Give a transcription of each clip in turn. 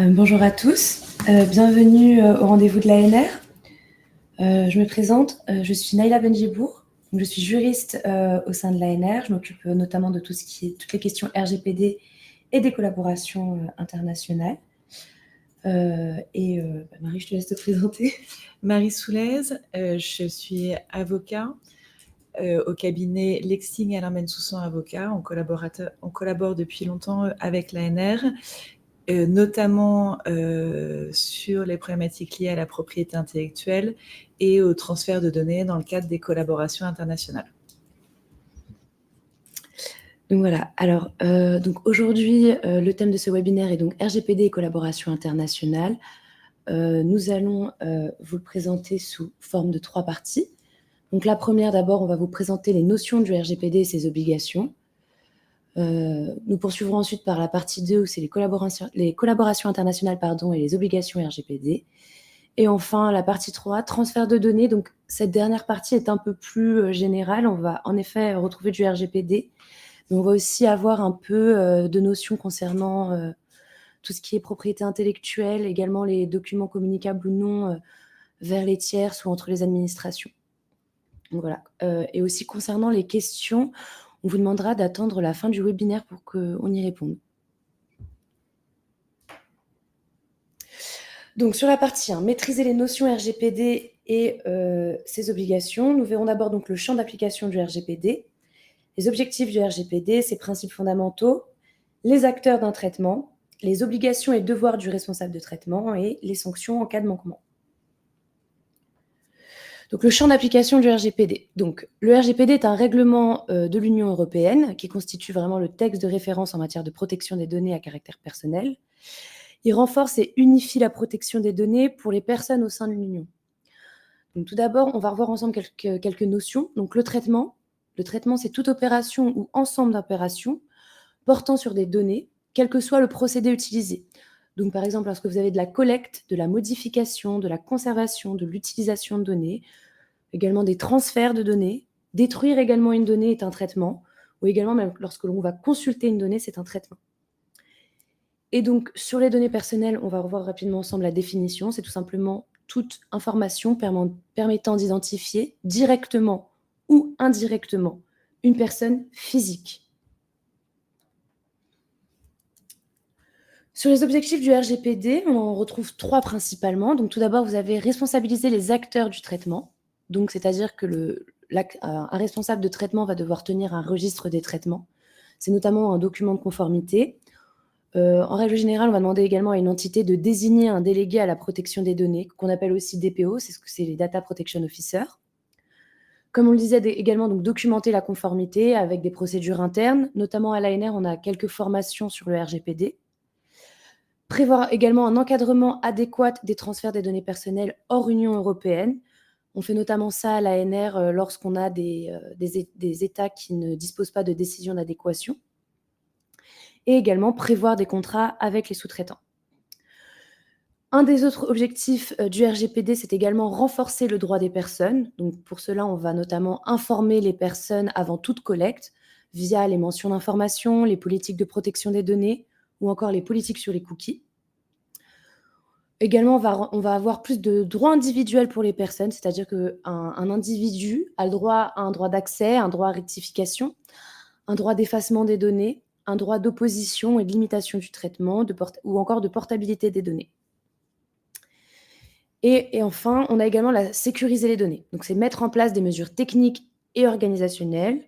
Bonjour à tous, bienvenue au rendez-vous de l'ANR. Je me présente, je suis Naïla Benjibour, je suis juriste au sein de l'ANR. Je m'occupe notamment de toutes les questions RGPD et des collaborations internationales. Marie, je te laisse te présenter. Marie Soulez, je suis avocat au cabinet Lexing Alain Bensoussan Avocat. On collabore depuis longtemps avec l'ANR, notamment sur les problématiques liées à la propriété intellectuelle et au transfert de données dans le cadre des collaborations internationales. Donc voilà, alors donc aujourd'hui, le thème de ce webinaire est donc RGPD et collaboration internationale. Nous allons vous le présenter sous forme de 3 parties. Donc la première, d'abord, on va vous présenter les notions du RGPD et ses obligations. Nous poursuivrons ensuite par la partie 2, où c'est les collaborations internationales et les obligations RGPD. Et enfin, la partie 3, transfert de données. Donc cette dernière partie est un peu plus générale. On va en effet retrouver du RGPD, mais on va aussi avoir un peu de notions concernant tout ce qui est propriété intellectuelle, également les documents communicables ou non vers les tiers ou entre les administrations. Donc voilà. Et aussi concernant les questions, on vous demandera d'attendre la fin du webinaire pour qu'on y réponde. Donc sur la partie 1, maîtriser les notions RGPD et ses obligations, nous verrons d'abord donc le champ d'application du RGPD, les objectifs du RGPD, ses principes fondamentaux, les acteurs d'un traitement, les obligations et devoirs du responsable de traitement et les sanctions en cas de manquement. Donc, le champ d'application du RGPD. Donc, le RGPD est un règlement de l'Union européenne qui constitue vraiment le texte de référence en matière de protection des données à caractère personnel. Il renforce et unifie la protection des données pour les personnes au sein de l'Union. Donc, tout d'abord, on va revoir ensemble quelques notions. Donc, le traitement. Le traitement, c'est toute opération ou ensemble d'opérations portant sur des données, quel que soit le procédé utilisé. Donc, par exemple, lorsque vous avez de la collecte, de la modification, de la conservation, de l'utilisation de données, également des transferts de données. Détruire également une donnée est un traitement, ou également même lorsque l'on va consulter une donnée, c'est un traitement. Et donc, sur les données personnelles, on va revoir rapidement ensemble la définition. C'est tout simplement toute information permettant d'identifier directement ou indirectement une personne physique. Sur les objectifs du RGPD, on en retrouve 3 principalement. Donc, tout d'abord, vous avez responsabiliser les acteurs du traitement. Donc, c'est-à-dire que un responsable de traitement va devoir tenir un registre des traitements. C'est notamment un document de conformité. En règle générale, on va demander également à une entité de désigner un délégué à la protection des données, qu'on appelle aussi DPO, c'est les Data Protection Officer. Comme on le disait également, donc documenter la conformité avec des procédures internes. Notamment à l'ANR, on a quelques formations sur le RGPD. Prévoir également un encadrement adéquat des transferts des données personnelles hors Union européenne. On fait notamment ça à l'ANR lorsqu'on a des États qui ne disposent pas de décision d'adéquation. Et également prévoir des contrats avec les sous-traitants. Un des autres objectifs du RGPD, c'est également renforcer le droit des personnes. Donc pour cela, on va notamment informer les personnes avant toute collecte via les mentions d'information, les politiques de protection des données ou encore les politiques sur les cookies. Également, on va avoir plus de droits individuels pour les personnes, c'est-à-dire qu'un individu a le droit à un droit d'accès, un droit à rectification, un droit d'effacement des données, un droit d'opposition et de limitation du traitement ou encore de portabilité des données. Et enfin, on a également sécuriser les données. Donc, c'est mettre en place des mesures techniques et organisationnelles,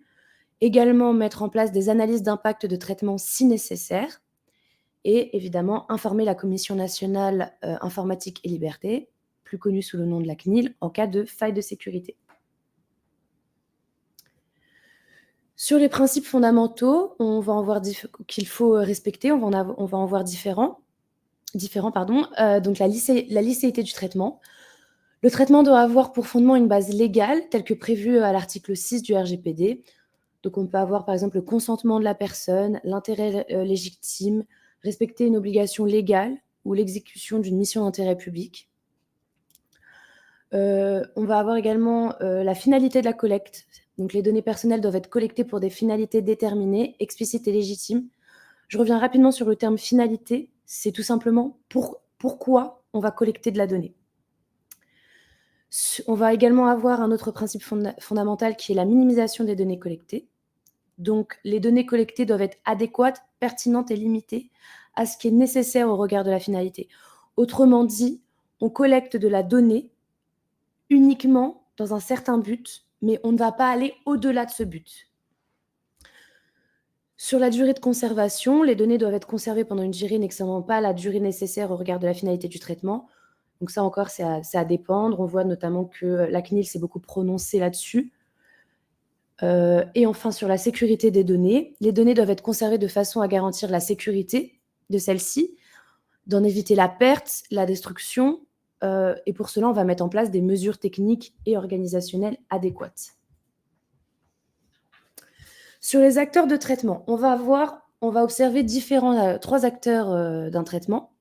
également mettre en place des analyses d'impact de traitement si nécessaire, et évidemment informer la Commission nationale informatique et liberté, plus connue sous le nom de la CNIL, en cas de faille de sécurité. Sur les principes fondamentaux, on va en voir qu'il faut respecter, on va en voir différents. Donc la licéité du traitement. Le traitement doit avoir pour fondement une base légale, telle que prévue à l'article 6 du RGPD. Donc on peut avoir par exemple le consentement de la personne, l'intérêt légitime, respecter une obligation légale ou l'exécution d'une mission d'intérêt public. On va avoir également la finalité de la collecte. Donc les données personnelles doivent être collectées pour des finalités déterminées, explicites et légitimes. Je reviens rapidement sur le terme finalité. c'est tout simplement pourquoi on va collecter de la donnée. On va également avoir un autre principe fondamental qui est la minimisation des données collectées. Donc, les données collectées doivent être adéquates, pertinentes et limitées à ce qui est nécessaire au regard de la finalité. Autrement dit, on collecte de la donnée uniquement dans un certain but, mais on ne va pas aller au-delà de ce but. Sur la durée de conservation, les données doivent être conservées pendant une durée n'excédant pas la durée nécessaire au regard de la finalité du traitement. Donc ça encore, c'est à dépendre. On voit notamment que la CNIL s'est beaucoup prononcée là-dessus. Et enfin, sur la sécurité des données, les données doivent être conservées de façon à garantir la sécurité de celles-ci, d'en éviter la perte, la destruction, et pour cela, on va mettre en place des mesures techniques et organisationnelles adéquates. Sur les acteurs de traitement, on va observer trois acteurs d'un traitement.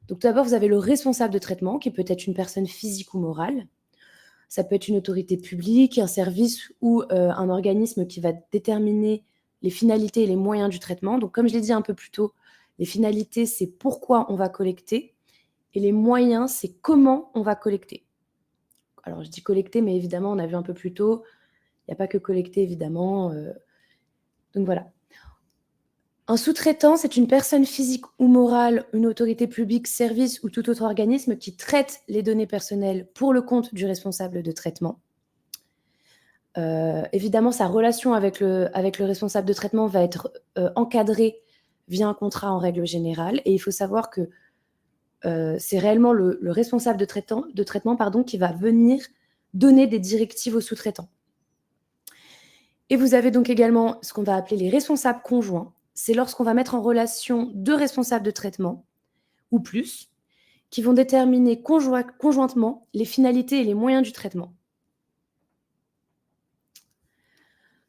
Donc tout d'abord, vous avez le responsable de traitement, qui peut être une personne physique ou morale. Ça peut être une autorité publique, un service ou un organisme qui va déterminer les finalités et les moyens du traitement. Donc, comme je l'ai dit un peu plus tôt, les finalités, c'est pourquoi on va collecter, et les moyens, c'est comment on va collecter. Alors, je dis collecter, mais évidemment, on a vu un peu plus tôt, il n'y a pas que collecter, évidemment. Donc, voilà. Un sous-traitant, c'est une personne physique ou morale, une autorité publique, service ou tout autre organisme qui traite les données personnelles pour le compte du responsable de traitement. Évidemment, sa relation avec le responsable de traitement va être encadrée via un contrat en règle générale. Et il faut savoir que c'est réellement le responsable de traitement qui va venir donner des directives aux sous-traitants. Et vous avez donc également ce qu'on va appeler les responsables conjoints. C'est lorsqu'on va mettre en relation deux responsables de traitement, ou plus, qui vont déterminer conjointement les finalités et les moyens du traitement.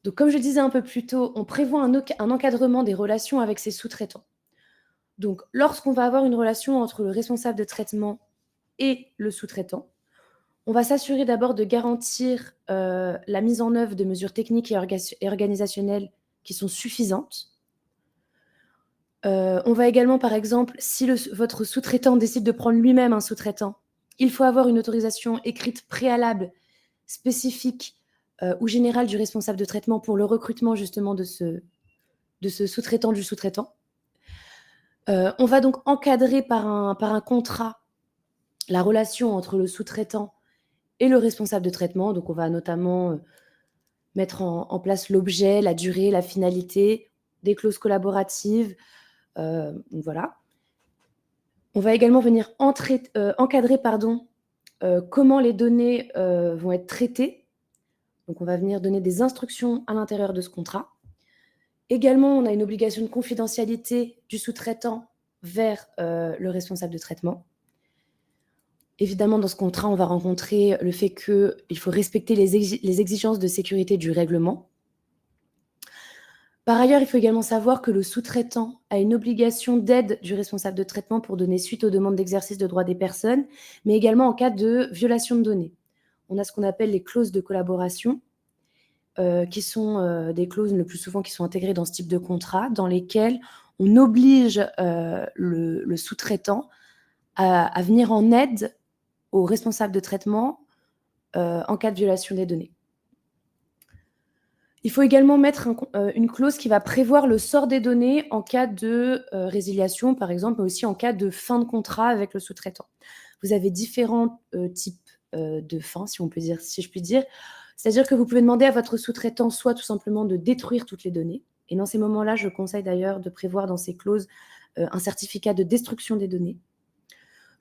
Donc, comme je le disais un peu plus tôt, on prévoit un encadrement des relations avec ses sous-traitants. Donc, lorsqu'on va avoir une relation entre le responsable de traitement et le sous-traitant, on va s'assurer d'abord de garantir la mise en œuvre de mesures techniques et organisationnelles qui sont suffisantes. On va également, par exemple, si votre sous-traitant décide de prendre lui-même un sous-traitant, il faut avoir une autorisation écrite préalable, spécifique ou générale du responsable de traitement pour le recrutement justement de ce sous-traitant du sous-traitant. On va donc encadrer par un contrat la relation entre le sous-traitant et le responsable de traitement. Donc, on va notamment mettre en place l'objet, la durée, la finalité, des clauses collaboratives. Donc voilà. On va également venir encadrer comment les données vont être traitées. Donc, on va venir donner des instructions à l'intérieur de ce contrat. Également, on a une obligation de confidentialité du sous-traitant vers le responsable de traitement. Évidemment, dans ce contrat, on va rencontrer le fait qu'il faut respecter les exigences de sécurité du règlement. Par ailleurs, il faut également savoir que le sous-traitant a une obligation d'aide du responsable de traitement pour donner suite aux demandes d'exercice de droits des personnes, mais également en cas de violation de données. On a ce qu'on appelle les clauses de collaboration, qui sont des clauses le plus souvent qui sont intégrées dans ce type de contrat, dans lesquelles on oblige le sous-traitant à venir en aide au responsable de traitement en cas de violation des données. Il faut également mettre une clause qui va prévoir le sort des données en cas de résiliation, par exemple, mais aussi en cas de fin de contrat avec le sous-traitant. Vous avez différents types de fins, si je puis dire. C'est-à-dire que vous pouvez demander à votre sous-traitant soit tout simplement de détruire toutes les données. Et dans ces moments-là, je conseille d'ailleurs de prévoir dans ces clauses un certificat de destruction des données.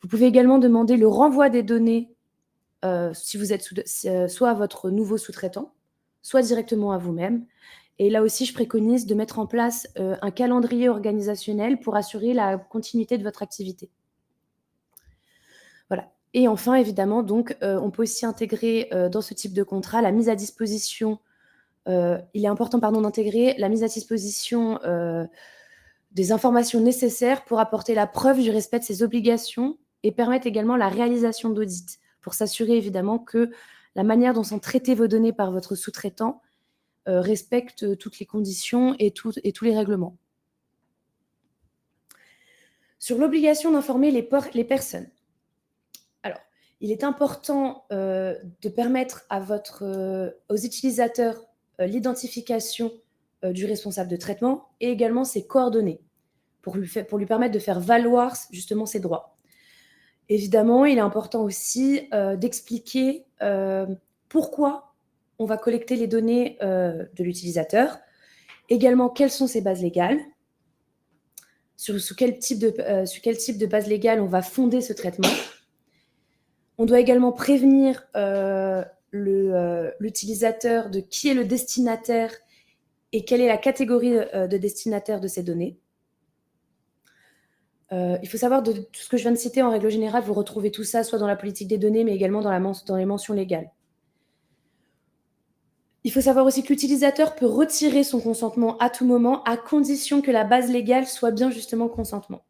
Vous pouvez également demander le renvoi des données si vous êtes soit à votre nouveau sous-traitant, soit directement à vous-même. Et là aussi, je préconise de mettre en place un calendrier organisationnel pour assurer la continuité de votre activité. Voilà. Et enfin, évidemment, donc, on peut aussi intégrer dans ce type de contrat la mise à disposition. Il est important, d'intégrer la mise à disposition des informations nécessaires pour apporter la preuve du respect de ses obligations et permettre également la réalisation d'audits pour s'assurer évidemment que la manière dont sont traitées vos données par votre sous-traitant respecte toutes les conditions et tous les règlements. Sur l'obligation d'informer les personnes. Alors, il est important de permettre aux utilisateurs l'identification du responsable de traitement et également ses coordonnées pour lui permettre de faire valoir justement ses droits. Évidemment, il est important aussi d'expliquer pourquoi on va collecter les données de l'utilisateur, également quelles sont ses bases légales, sur quel type de base légale on va fonder ce traitement. On doit également prévenir l'utilisateur de qui est le destinataire et quelle est la catégorie de destinataire de ces données. Il faut savoir de tout ce que je viens de citer, en règle générale, vous retrouvez tout ça soit dans la politique des données, mais également dans les mentions légales. Il faut savoir aussi que l'utilisateur peut retirer son consentement à tout moment, à condition que la base légale soit bien justement consentement.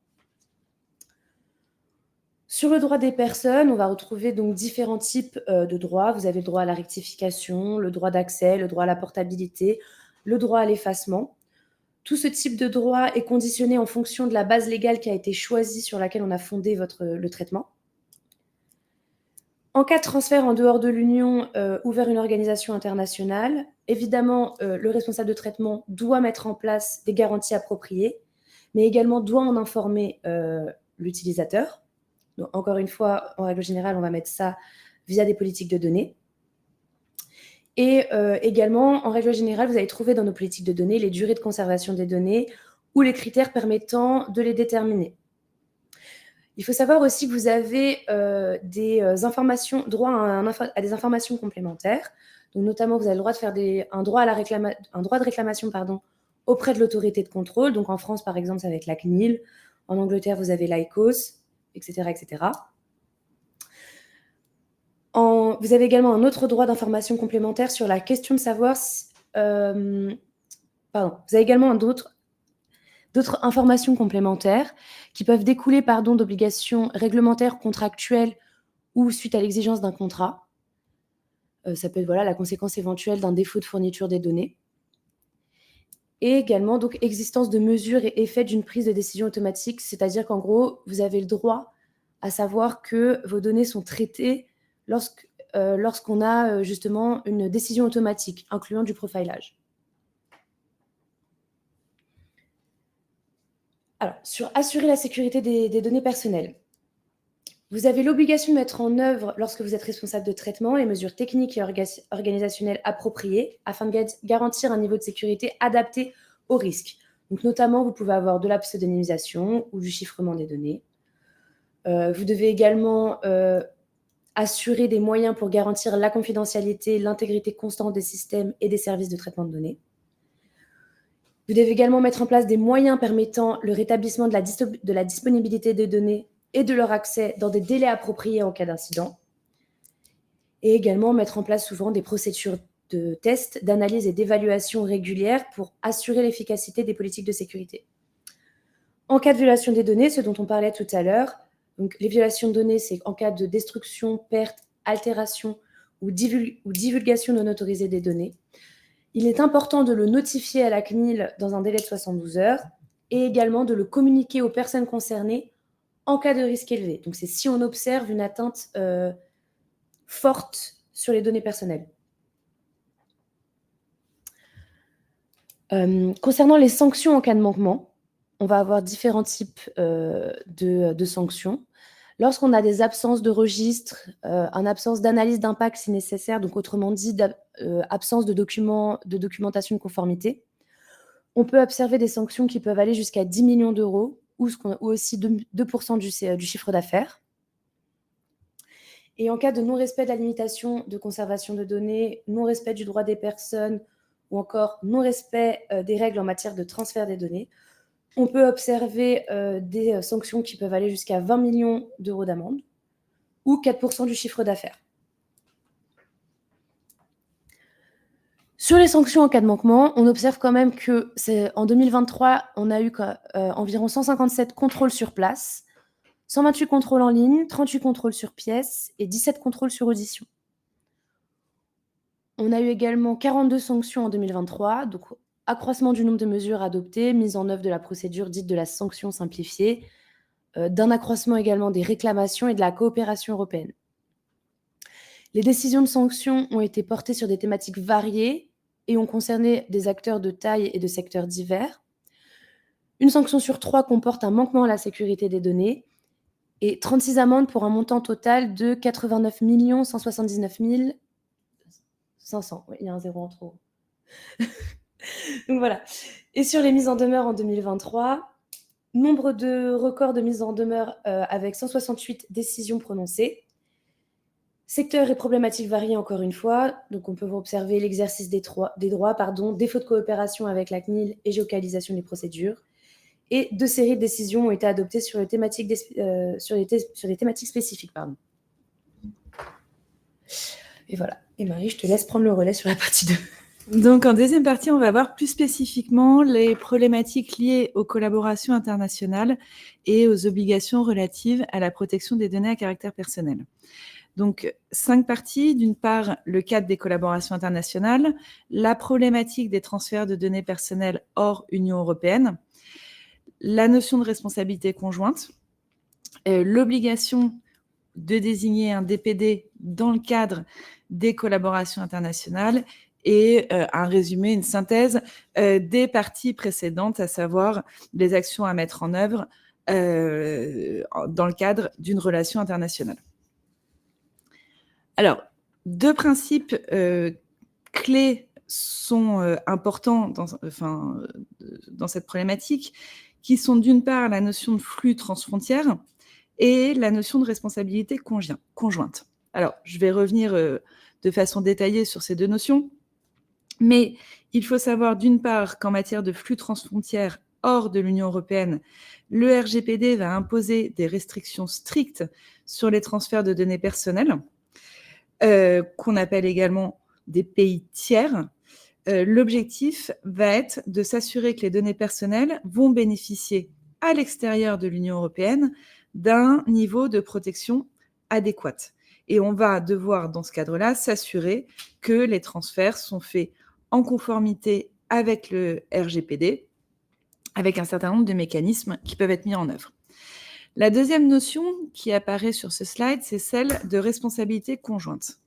Sur le droit des personnes, on va retrouver donc différents types de droits. Vous avez le droit à la rectification, le droit d'accès, le droit à la portabilité, le droit à l'effacement. Tout ce type de droit est conditionné en fonction de la base légale qui a été choisie sur laquelle on a fondé le traitement. En cas de transfert en dehors de l'Union ou vers une organisation internationale, évidemment, le responsable de traitement doit mettre en place des garanties appropriées, mais également doit en informer l'utilisateur. Donc, encore une fois, en règle générale, on va mettre ça via des politiques de données. Et également, en règle générale, vous allez trouver dans nos politiques de données les durées de conservation des données ou les critères permettant de les déterminer. Il faut savoir aussi que vous avez droit à des informations complémentaires. Donc, notamment, vous avez le droit de faire un droit de réclamation auprès de l'autorité de contrôle. Donc, en France, par exemple, c'est avec la CNIL. En Angleterre, vous avez l'ICOS, etc., etc. Vous avez également un autre droit d'information complémentaire sur la question de savoir vous avez également d'autres informations complémentaires qui peuvent découler d'obligations réglementaires, contractuelles ou suite à l'exigence d'un contrat. Ça peut être la conséquence éventuelle d'un défaut de fourniture des données. Et également, donc, existence de mesures et effets d'une prise de décision automatique, c'est-à-dire qu'en gros, vous avez le droit à savoir que vos données sont traitées lorsqu'on a justement une décision automatique, incluant du profilage. Alors, sur assurer la sécurité des données personnelles. Vous avez l'obligation de mettre en œuvre, lorsque vous êtes responsable de traitement, les mesures techniques et organisationnelles appropriées afin de garantir un niveau de sécurité adapté aux risques. Donc, notamment, vous pouvez avoir de la pseudonymisation ou du chiffrement des données. Vous devez également assurer des moyens pour garantir la confidentialité, l'intégrité constante des systèmes et des services de traitement de données. Vous devez également mettre en place des moyens permettant le rétablissement de la disponibilité des données et de leur accès dans des délais appropriés en cas d'incident. Et également mettre en place souvent des procédures de tests, d'analyse et d'évaluation régulières pour assurer l'efficacité des politiques de sécurité. En cas de violation des données, ce dont on parlait tout à l'heure, donc les violations de données, c'est en cas de destruction, perte, altération ou divulgation non autorisée des données. Il est important de le notifier à la CNIL dans un délai de 72 heures et également de le communiquer aux personnes concernées en cas de risque élevé. Donc, c'est si on observe une atteinte forte sur les données personnelles. Concernant les sanctions en cas de manquement, on va avoir différents types de sanctions. Lorsqu'on a des absences de registre, une absence d'analyse d'impact si nécessaire, donc autrement dit, absence de documentation de conformité, on peut observer des sanctions qui peuvent aller jusqu'à 10 millions d'euros ou aussi 2% du chiffre d'affaires. Et en cas de non-respect de la limitation de conservation de données, non-respect du droit des personnes ou encore non-respect des règles en matière de transfert des données, on peut observer des sanctions qui peuvent aller jusqu'à 20 millions d'euros d'amende ou 4% du chiffre d'affaires. Sur les sanctions en cas de manquement, on observe quand même qu'en 2023, on a eu environ 157 contrôles sur place, 128 contrôles en ligne, 38 contrôles sur pièce et 17 contrôles sur audition. On a eu également 42 sanctions en 2023, donc accroissement du nombre de mesures adoptées, mise en œuvre de la procédure dite de la sanction simplifiée, d'un accroissement également des réclamations et de la coopération européenne. Les décisions de sanctions ont été portées sur des thématiques variées et ont concerné des acteurs de taille et de secteurs divers. Une sanction sur 3 comporte un manquement à la sécurité des données et 36 amendes pour un montant total de 89 179 500. Oui, il y a un zéro en trop. Donc voilà. Et sur les mises en demeure en 2023, nombre de records de mises en demeure avec 168 décisions prononcées. Secteurs et problématiques variés encore une fois. Donc on peut observer l'exercice des droits, défaut de coopération avec la CNIL et géolocalisation des procédures. Et 2 séries de décisions ont été adoptées sur les thématiques, sur les thématiques spécifiques. Pardon. Et voilà. Et Marie, je te laisse prendre le relais sur la partie 2. Donc, en deuxième partie, on va voir plus spécifiquement les problématiques liées aux collaborations internationales et aux obligations relatives à la protection des données à caractère personnel. Donc, 5 parties. D'une part, le cadre des collaborations internationales, la problématique des transferts de données personnelles hors Union européenne, la notion de responsabilité conjointe, l'obligation de désigner un DPD dans le cadre des collaborations internationales et un résumé, une synthèse des parties précédentes, à savoir les actions à mettre en œuvre dans le cadre d'une relation internationale. Alors, 2 principes clés sont importants dans cette problématique, qui sont d'une part la notion de flux transfrontière et la notion de responsabilité conjointe. Alors, je vais revenir de façon détaillée sur ces 2 notions, mais il faut savoir d'une part qu'en matière de flux transfrontières hors de l'Union européenne, le RGPD va imposer des restrictions strictes sur les transferts de données personnelles, qu'on appelle également des pays tiers. L'objectif va être de s'assurer que les données personnelles vont bénéficier à l'extérieur de l'Union européenne d'un niveau de protection adéquat. Et on va devoir, dans ce cadre-là, s'assurer que les transferts sont faits en conformité avec le RGPD, avec un certain nombre de mécanismes qui peuvent être mis en œuvre. La deuxième notion qui apparaît sur ce slide, c'est celle de responsabilité conjointe.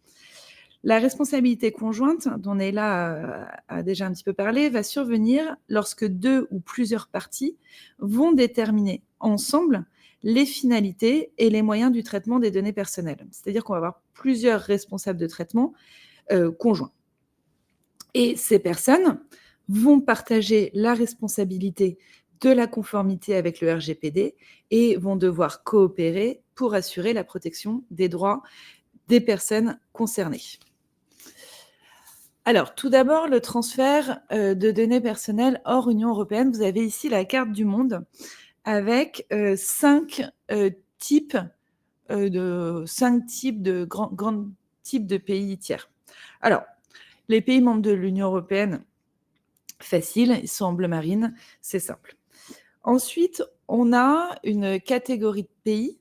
La responsabilité conjointe, dont Néla a déjà un petit peu parlé, va survenir lorsque 2 ou plusieurs parties vont déterminer ensemble les finalités et les moyens du traitement des données personnelles. C'est-à-dire qu'on va avoir plusieurs responsables de traitement conjoints. Et ces personnes vont partager la responsabilité de la conformité avec le RGPD et vont devoir coopérer pour assurer la protection des droits des personnes concernées. Alors, tout d'abord, le transfert de données personnelles hors Union européenne. Vous avez ici la carte du monde avec 5 types de grands types de pays tiers. Alors, les pays membres de l'Union européenne, facile, ils sont en bleu marine, c'est simple. Ensuite, on a une catégorie de pays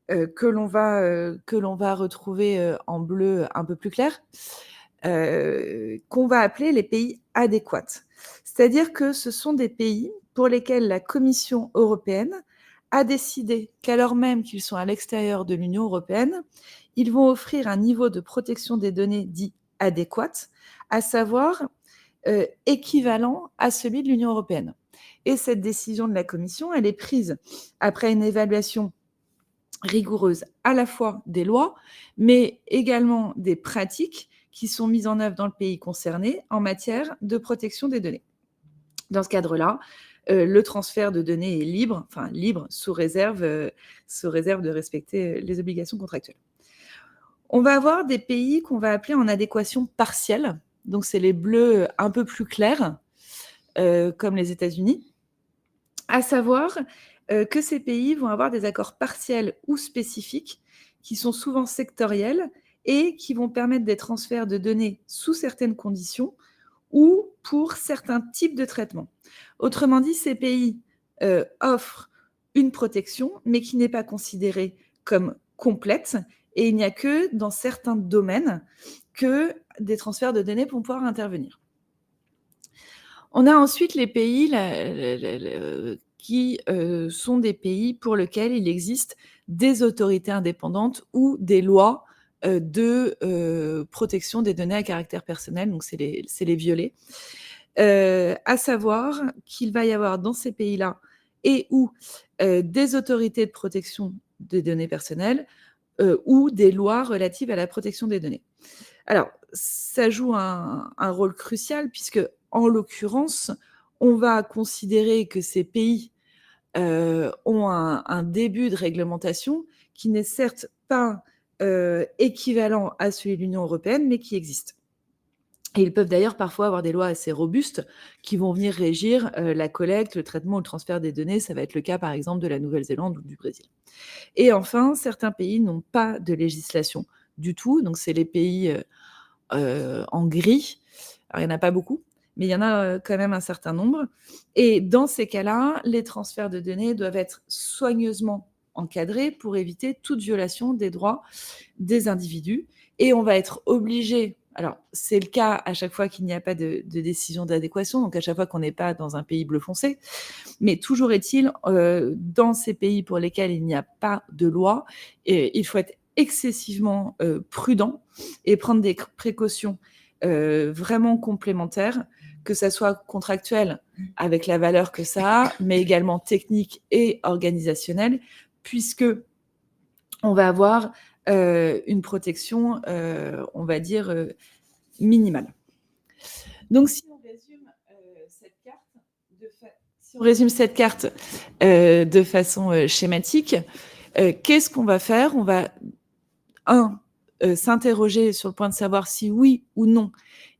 que l'on va retrouver en bleu un peu plus clair, qu'on va appeler les pays adéquats. C'est-à-dire que ce sont des pays pour lesquels la Commission européenne a décidé qu'alors même qu'ils sont à l'extérieur de l'Union européenne, ils vont offrir un niveau de protection des données dit adéquat, à savoir équivalent à celui de l'Union européenne. Et cette décision de la Commission, elle est prise après une évaluation rigoureuse à la fois des lois, mais également des pratiques qui sont mises en œuvre dans le pays concerné en matière de protection des données. Dans ce cadre-là, le transfert de données est libre sous réserve de respecter les obligations contractuelles. On va avoir des pays qu'on va appeler en adéquation partielle, donc c'est les bleus un peu plus clairs, comme les États-Unis, à savoir que ces pays vont avoir des accords partiels ou spécifiques qui sont souvent sectoriels et qui vont permettre des transferts de données sous certaines conditions ou pour certains types de traitements. Autrement dit, ces pays offrent une protection, mais qui n'est pas considérée comme complète, et il n'y a que dans certains domaines que des transferts de données vont pouvoir intervenir. On a ensuite les pays qui sont des pays pour lesquels il existe des autorités indépendantes ou des lois de protection des données à caractère personnel, donc c'est les violets. À savoir qu'il va y avoir dans ces pays-là et où des autorités de protection des données personnelles ou des lois relatives à la protection des données. Alors, ça joue un rôle crucial puisque, en l'occurrence, on va considérer que ces pays ont un début de réglementation qui n'est certes pas équivalent à celui de l'Union européenne, mais qui existe. Et ils peuvent d'ailleurs parfois avoir des lois assez robustes qui vont venir régir la collecte, le traitement ou le transfert des données. Ça va être le cas, par exemple, de la Nouvelle-Zélande ou du Brésil. Et enfin, certains pays n'ont pas de législation du tout. Donc, c'est les pays en gris. Alors, il n'y en a pas beaucoup, mais il y en a quand même un certain nombre. Et dans ces cas-là, les transferts de données doivent être soigneusement encadrés pour éviter toute violation des droits des individus. Et on va être obligé, alors c'est le cas à chaque fois qu'il n'y a pas de décision d'adéquation, donc à chaque fois qu'on n'est pas dans un pays bleu foncé, mais toujours est-il, dans ces pays pour lesquels il n'y a pas de loi, il faut être excessivement prudent et prendre des précautions vraiment complémentaires, que ça soit contractuel avec la valeur que ça a, mais également technique et organisationnelle, puisque on va avoir une protection, on va dire, minimale. Donc, si on résume cette carte de façon schématique, qu'est-ce qu'on va faire? On va, s'interroger sur le point de savoir si oui ou non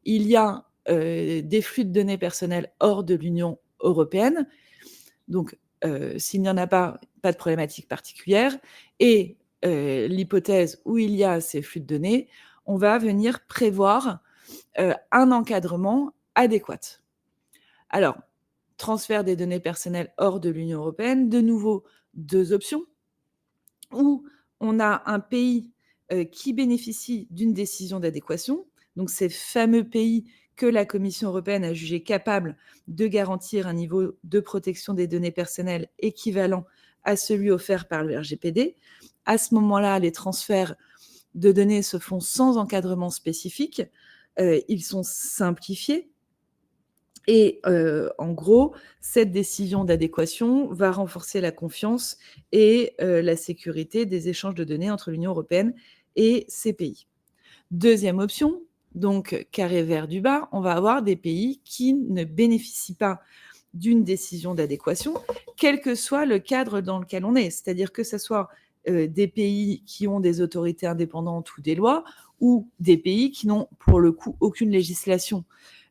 il y a des flux de données personnelles hors de l'Union européenne. Donc, s'il n'y en a pas, pas de problématique particulière. Et l'hypothèse où il y a ces flux de données, on va venir prévoir un encadrement adéquat. Alors, transfert des données personnelles hors de l'Union européenne, de nouveau, deux options, où on a un pays qui bénéficie d'une décision d'adéquation, donc ces fameux pays que la Commission européenne a jugé capable de garantir un niveau de protection des données personnelles équivalent à celui offert par le RGPD. À ce moment-là, les transferts de données se font sans encadrement spécifique, ils sont simplifiés. Et en gros, cette décision d'adéquation va renforcer la confiance et la sécurité des échanges de données entre l'Union européenne et ces pays. Deuxième option, donc carré vert du bas, on va avoir des pays qui ne bénéficient pas d'une décision d'adéquation, quel que soit le cadre dans lequel on est. C'est-à-dire que ce soit des pays qui ont des autorités indépendantes ou des lois, ou des pays qui n'ont pour le coup aucune législation.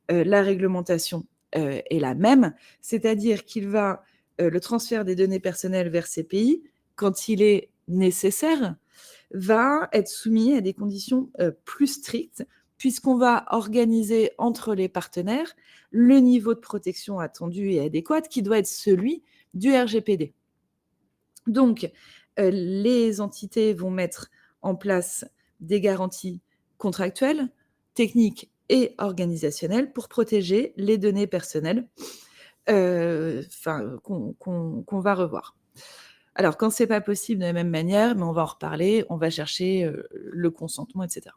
La réglementation est la même, c'est-à-dire qu'il va le transfert des données personnelles vers ces pays, quand il est nécessaire, va être soumis à des conditions plus strictes, puisqu'on va organiser entre les partenaires le niveau de protection attendu et adéquat qui doit être celui du RGPD. Donc, les entités vont mettre en place des garanties contractuelles, techniques et organisationnelles pour protéger les données personnelles qu'on va revoir. Alors, quand ce n'est pas possible de la même manière, mais on va en reparler, on va chercher le consentement, etc.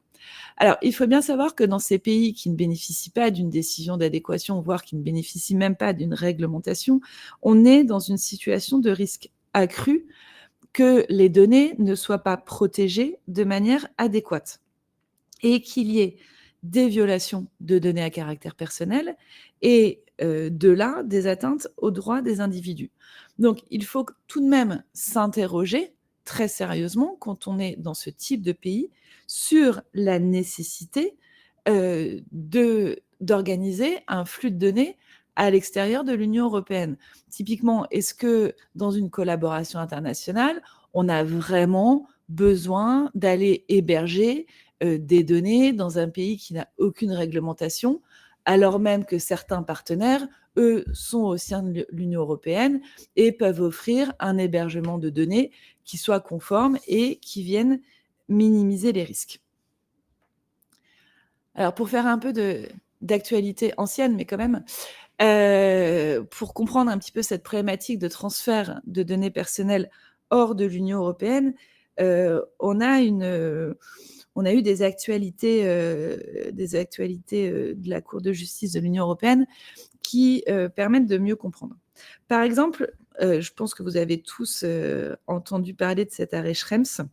Alors, il faut bien savoir que dans ces pays qui ne bénéficient pas d'une décision d'adéquation, voire qui ne bénéficient même pas d'une réglementation, on est dans une situation de risque accru que les données ne soient pas protégées de manière adéquate et qu'il y ait des violations de données à caractère personnel et de là, des atteintes aux droits des individus. Donc, il faut tout de même s'interroger très sérieusement, quand on est dans ce type de pays, sur la nécessité d'organiser un flux de données à l'extérieur de l'Union européenne. Typiquement, est-ce que dans une collaboration internationale, on a vraiment besoin d'aller héberger des données dans un pays qui n'a aucune réglementation, alors même que certains partenaires, eux, sont au sein de l'Union européenne et peuvent offrir un hébergement de données qui soit conforme et qui vienne minimiser les risques. Alors, pour faire un peu d'actualité ancienne, mais quand même, Pour comprendre un petit peu cette problématique de transfert de données personnelles hors de l'Union européenne, on a eu des actualités de la Cour de justice de l'Union européenne qui permettent de mieux comprendre. Par exemple, je pense que vous avez tous entendu parler de cet arrêt Schrems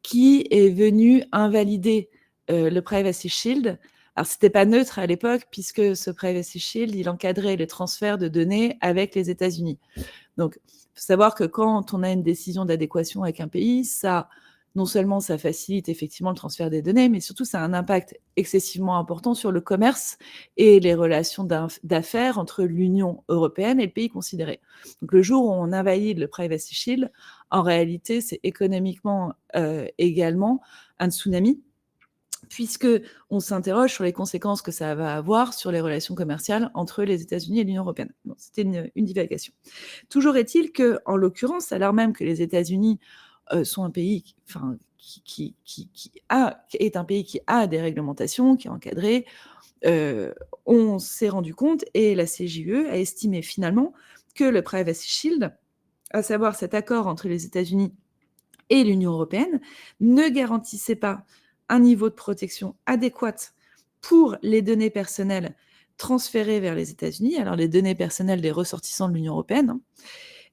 qui est venu invalider le Privacy Shield. Alors, ce n'était pas neutre à l'époque, puisque ce Privacy Shield, il encadrait les transferts de données avec les États-Unis. Donc, il faut savoir que quand on a une décision d'adéquation avec un pays, non seulement ça facilite effectivement le transfert des données, mais surtout ça a un impact excessivement important sur le commerce et les relations d'affaires entre l'Union européenne et le pays considéré. Donc, le jour où on invalide le Privacy Shield, en réalité, c'est économiquement également un tsunami, puisqu'on s'interroge sur les conséquences que ça va avoir sur les relations commerciales entre les États-Unis et l'Union européenne. Bon, c'était une divagation. Toujours est-il qu'en l'occurrence, alors même que les États-Unis sont un pays qui est un pays qui a des réglementations, qui est encadré, on s'est rendu compte, et la CJUE a estimé finalement que le Privacy Shield, à savoir cet accord entre les États-Unis et l'Union européenne, ne garantissait pas un niveau de protection adéquat pour les données personnelles transférées vers les États-Unis, alors les données personnelles des ressortissants de l'Union européenne.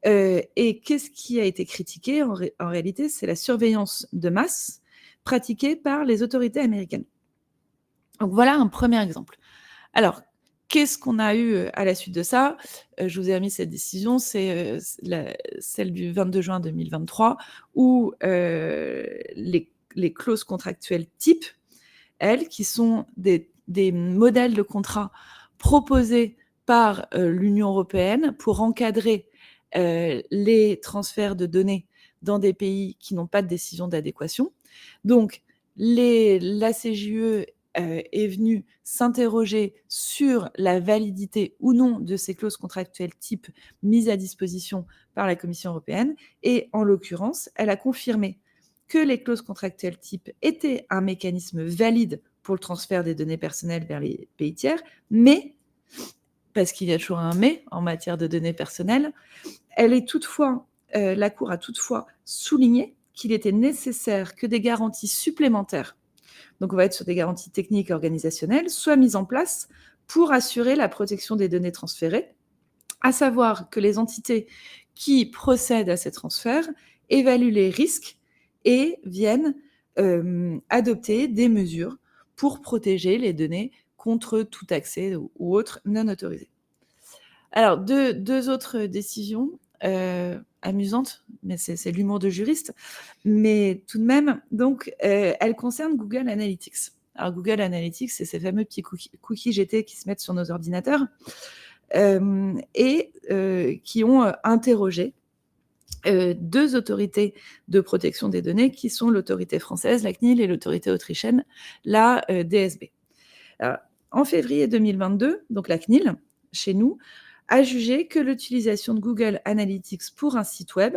Et qu'est-ce qui a été critiqué en réalité? C'est la surveillance de masse pratiquée par les autorités américaines. Donc voilà un premier exemple. Alors, qu'est-ce qu'on a eu à la suite de ça? Je vous ai remis cette décision, c'est celle du 22 juin 2023, où les clauses contractuelles type, elles, qui sont des modèles de contrat proposés par l'Union européenne pour encadrer les transferts de données dans des pays qui n'ont pas de décision d'adéquation. Donc, la CJUE est venue s'interroger sur la validité ou non de ces clauses contractuelles type mises à disposition par la Commission européenne. Et en l'occurrence, elle a confirmé que les clauses contractuelles type étaient un mécanisme valide pour le transfert des données personnelles vers les pays tiers, mais, parce qu'il y a toujours un mais en matière de données personnelles, la Cour a toutefois souligné qu'il était nécessaire que des garanties supplémentaires, donc on va être sur des garanties techniques et organisationnelles, soient mises en place pour assurer la protection des données transférées, à savoir que les entités qui procèdent à ces transferts évaluent les risques et viennent adopter des mesures pour protéger les données contre tout accès ou autre non autorisé. Alors, deux autres décisions amusantes, mais c'est l'humour de juriste, mais tout de même, donc, elles concernent Google Analytics. Alors, Google Analytics, c'est ces fameux petits cookies GT qui se mettent sur nos ordinateurs et qui ont interrogé deux autorités de protection des données qui sont l'autorité française, la CNIL, et l'autorité autrichienne, la DSB. Alors, en février 2022, donc la CNIL, chez nous, a jugé que l'utilisation de Google Analytics pour un site web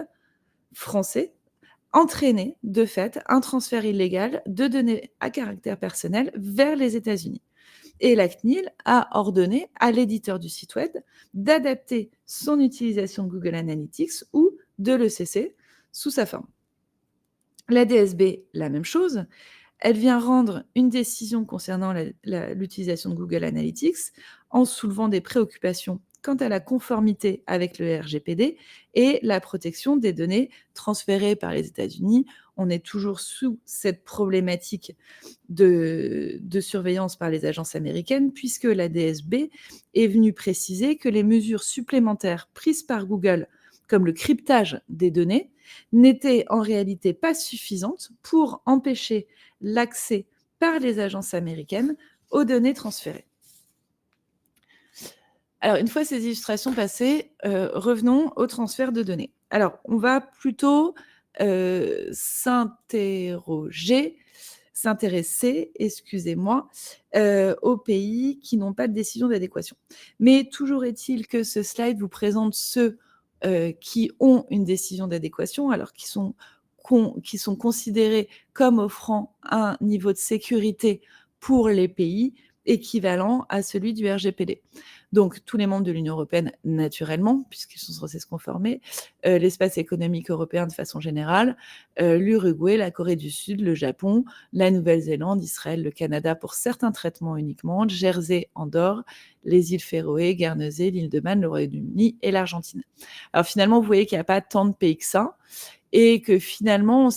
français entraînait de fait un transfert illégal de données à caractère personnel vers les États-Unis. Et la CNIL a ordonné à l'éditeur du site web d'adapter son utilisation de Google Analytics ou de le cesser sous sa forme. La DSB, la même chose. Elle vient rendre une décision concernant l'utilisation de Google Analytics en soulevant des préoccupations quant à la conformité avec le RGPD et la protection des données transférées par les États-Unis. On est toujours sous cette problématique de surveillance par les agences américaines, puisque la DSB est venue préciser que les mesures supplémentaires prises par Google, comme le cryptage des données, n'étaient en réalité pas suffisantes pour empêcher l'accès par les agences américaines aux données transférées. Alors, une fois ces illustrations passées, revenons au transfert de données. Alors, on va plutôt s'intéresser, aux pays qui n'ont pas de décision d'adéquation. Mais toujours est-il que ce slide vous présente ceux qui ont une décision d'adéquation, alors qui sont considérés comme offrant un niveau de sécurité pour les pays, équivalent à celui du RGPD. Donc, tous les membres de l'Union européenne, naturellement, puisqu'ils sont censés se conformer, l'espace économique européen de façon générale, l'Uruguay, la Corée du Sud, le Japon, la Nouvelle-Zélande, Israël, le Canada pour certains traitements uniquement, Jersey, Andorre, les îles Féroé, Guernesey, l'île de Man, le Royaume-Uni et l'Argentine. Alors finalement, vous voyez qu'il n'y a pas tant de pays que ça, et que finalement,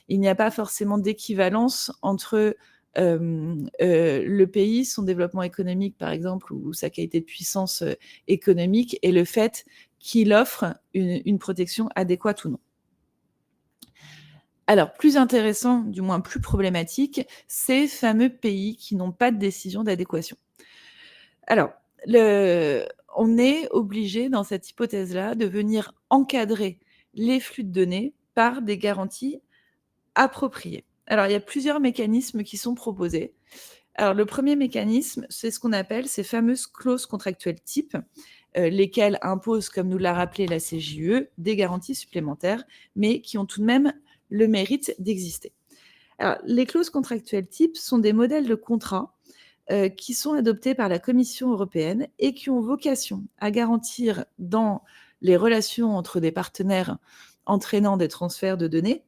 il n'y a pas forcément d'équivalence entre le pays, son développement économique, par exemple, ou sa qualité de puissance économique, et le fait qu'il offre une protection adéquate ou non. Alors, plus intéressant, du moins plus problématique, ces fameux pays qui n'ont pas de décision d'adéquation. Alors, on est obligé, dans cette hypothèse-là, de venir encadrer les flux de données par des garanties appropriées. Alors, il y a plusieurs mécanismes qui sont proposés. Alors, le premier mécanisme, c'est ce qu'on appelle ces fameuses clauses contractuelles types, lesquelles imposent, comme nous l'a rappelé la CJUE, des garanties supplémentaires, mais qui ont tout de même le mérite d'exister. Alors, les clauses contractuelles types sont des modèles de contrats qui sont adoptés par la Commission européenne et qui ont vocation à garantir dans les relations entre des partenaires entraînant des transferts de données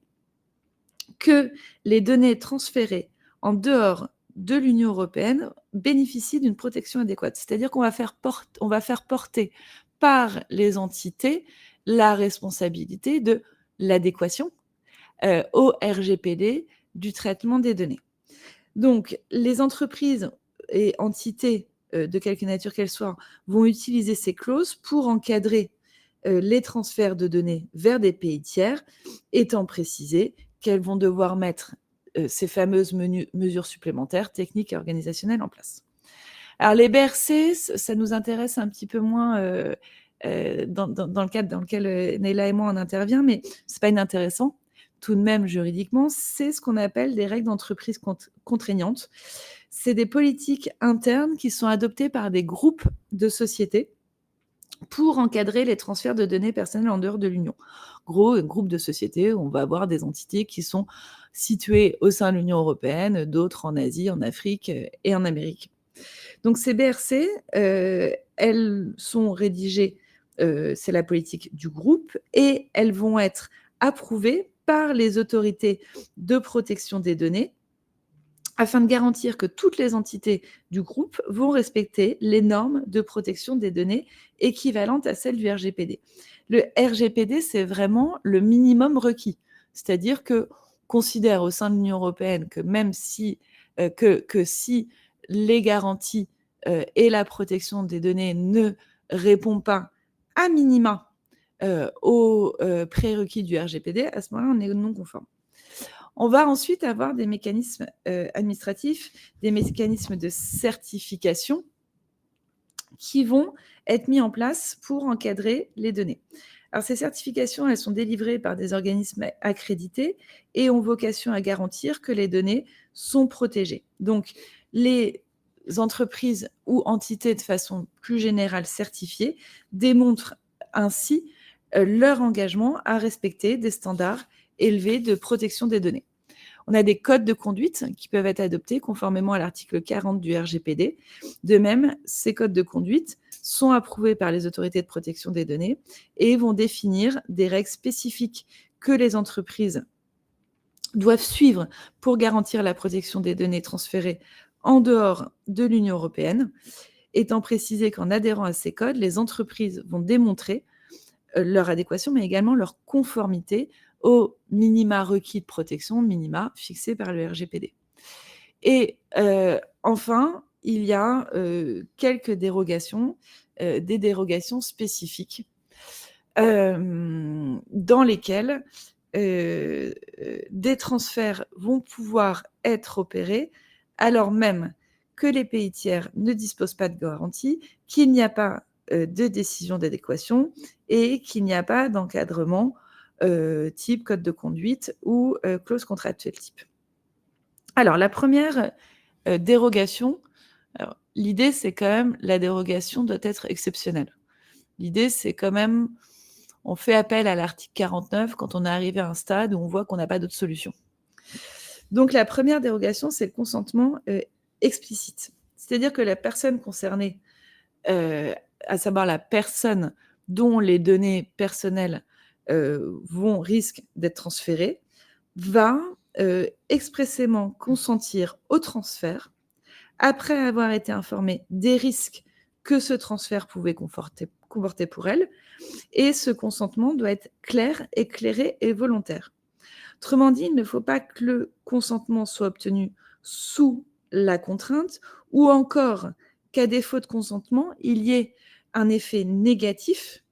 que les données transférées en dehors de l'Union européenne bénéficient d'une protection adéquate. C'est-à-dire qu'on va faire porter par les entités la responsabilité de l'adéquation au RGPD du traitement des données. Donc, les entreprises et entités de quelque nature qu'elles soient vont utiliser ces clauses pour encadrer les transferts de données vers des pays tiers, étant précisé qu'elles vont devoir mettre ces fameuses mesures supplémentaires, techniques et organisationnelles en place. Alors, les BRC, ça nous intéresse un petit peu moins dans le cadre dans lequel Neila et moi on intervient, mais ce n'est pas inintéressant. Tout de même, juridiquement, c'est ce qu'on appelle des règles d'entreprise contraignantes. C'est des politiques internes qui sont adoptées par des groupes de sociétés pour encadrer les transferts de données personnelles en dehors de l'Union. Gros, un groupe de sociétés, on va avoir des entités qui sont situées au sein de l'Union européenne, d'autres en Asie, en Afrique et en Amérique. Donc ces BRC, elles sont rédigées, c'est la politique du groupe, et elles vont être approuvées par les autorités de protection des données afin de garantir que toutes les entités du groupe vont respecter les normes de protection des données équivalentes à celles du RGPD. Le RGPD, c'est vraiment le minimum requis. C'est-à-dire qu'on considère au sein de l'Union européenne que même si, si les garanties et la protection des données ne répondent pas à minima aux prérequis du RGPD, à ce moment-là, on est non conforme. On va ensuite avoir des mécanismes administratifs, des mécanismes de certification qui vont être mis en place pour encadrer les données. Alors, ces certifications, elles sont délivrées par des organismes accrédités et ont vocation à garantir que les données sont protégées. Donc, les entreprises ou entités de façon plus générale certifiées démontrent ainsi leur engagement à respecter des standards élevés de protection des données. On a des codes de conduite qui peuvent être adoptés conformément à l'article 40 du RGPD. De même, ces codes de conduite sont approuvés par les autorités de protection des données et vont définir des règles spécifiques que les entreprises doivent suivre pour garantir la protection des données transférées en dehors de l'Union européenne, étant précisé qu'en adhérant à ces codes, les entreprises vont démontrer leur adéquation, mais également leur conformité aux minima requis de protection, minima fixés par le RGPD. Et enfin, il y a quelques dérogations, des dérogations spécifiques, dans lesquelles des transferts vont pouvoir être opérés alors même que les pays tiers ne disposent pas de garantie, qu'il n'y a pas de décision d'adéquation et qu'il n'y a pas d'encadrement type code de conduite ou clause contractuelle type. Alors, la première dérogation, l'idée, c'est quand même, la dérogation doit être exceptionnelle. L'idée, c'est quand même, on fait appel à l'article 49 quand on est arrivé à un stade où on voit qu'on n'a pas d'autre solution. Donc, la première dérogation, c'est le consentement explicite. C'est-à-dire que la personne concernée, à savoir la personne dont les données personnelles risquent d'être transférées, va expressément consentir au transfert après avoir été informée des risques que ce transfert pouvait comporter pour elle, et ce consentement doit être clair, éclairé et volontaire. Autrement dit, il ne faut pas que le consentement soit obtenu sous la contrainte ou encore qu'à défaut de consentement, il y ait un effet négatif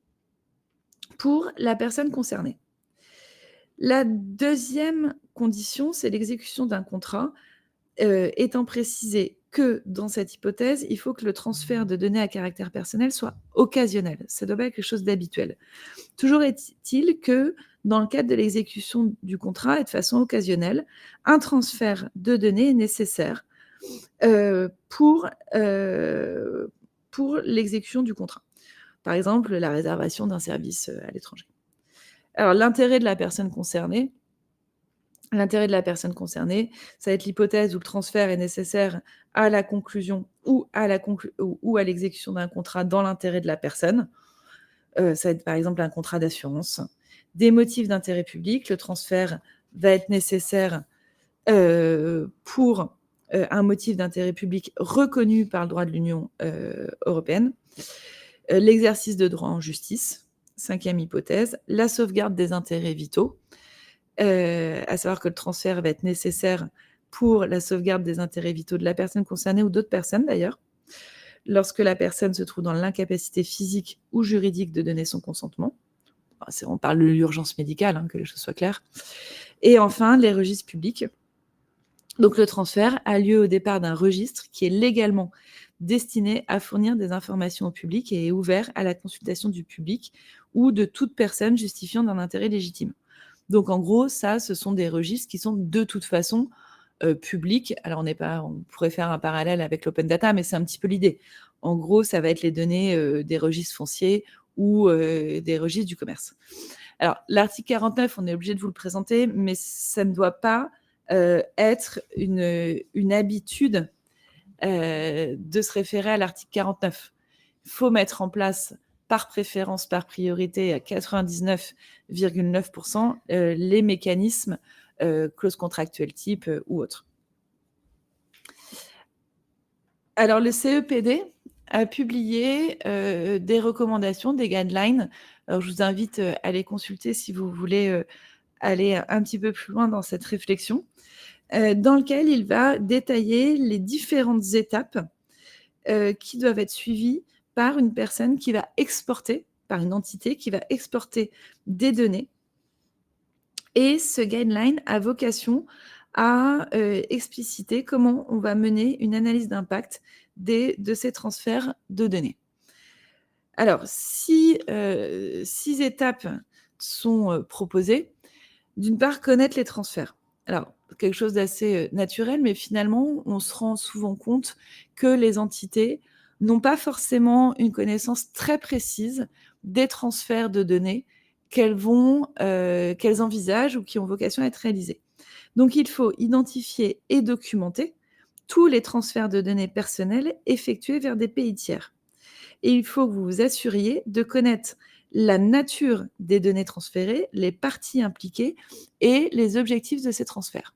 pour la personne concernée. La deuxième condition, c'est l'exécution d'un contrat, étant précisé que dans cette hypothèse, il faut que le transfert de données à caractère personnel soit occasionnel. Ça doit pas être quelque chose d'habituel. Toujours est-il que dans le cadre de l'exécution du contrat et de façon occasionnelle, un transfert de données est nécessaire pour l'exécution du contrat. Par exemple, la réservation d'un service à l'étranger. Alors, l'intérêt de la personne concernée, ça va être l'hypothèse où le transfert est nécessaire à la conclusion ou à l'exécution d'un contrat dans l'intérêt de la personne. Ça va être par exemple un contrat d'assurance. Des motifs d'intérêt public, le transfert va être nécessaire pour un motif d'intérêt public reconnu par le droit de l'Union européenne. L'exercice de droit en justice, 5e hypothèse, la sauvegarde des intérêts vitaux, à savoir que le transfert va être nécessaire pour la sauvegarde des intérêts vitaux de la personne concernée ou d'autres personnes d'ailleurs, lorsque la personne se trouve dans l'incapacité physique ou juridique de donner son consentement. On parle de l'urgence médicale, que les choses soient claires. Et enfin, les registres publics. Donc le transfert a lieu au départ d'un registre qui est légalement destiné à fournir des informations au public et est ouvert à la consultation du public ou de toute personne justifiant d'un intérêt légitime. Donc en gros, ça, ce sont des registres qui sont de toute façon publics. Alors on pourrait faire un parallèle avec l'open data, mais c'est un petit peu l'idée. En gros, ça va être les données des registres fonciers ou des registres du commerce. Alors l'article 49, on est obligé de vous le présenter, mais ça ne doit pas être une habitude de se référer à l'article 49. Il faut mettre en place par préférence, par priorité, à 99,9%, les mécanismes clauses contractuelles type ou autres. Alors, le CEPD a publié des recommandations, des guidelines. Alors, je vous invite à les consulter si vous voulez aller un petit peu plus loin dans cette réflexion, dans lequel il va détailler les différentes étapes qui doivent être suivies par une personne qui va exporter, par une entité qui va exporter des données. Et ce guideline a vocation à expliciter comment on va mener une analyse d'impact de ces transferts de données. Alors, 6 étapes sont proposées. D'une part, connaître les transferts. Alors, quelque chose d'assez naturel, mais finalement, on se rend souvent compte que les entités n'ont pas forcément une connaissance très précise des transferts de données qu'elles envisagent ou qui ont vocation à être réalisés. Donc, il faut identifier et documenter tous les transferts de données personnelles effectués vers des pays tiers. Et il faut que vous vous assuriez de connaître la nature des données transférées, les parties impliquées et les objectifs de ces transferts.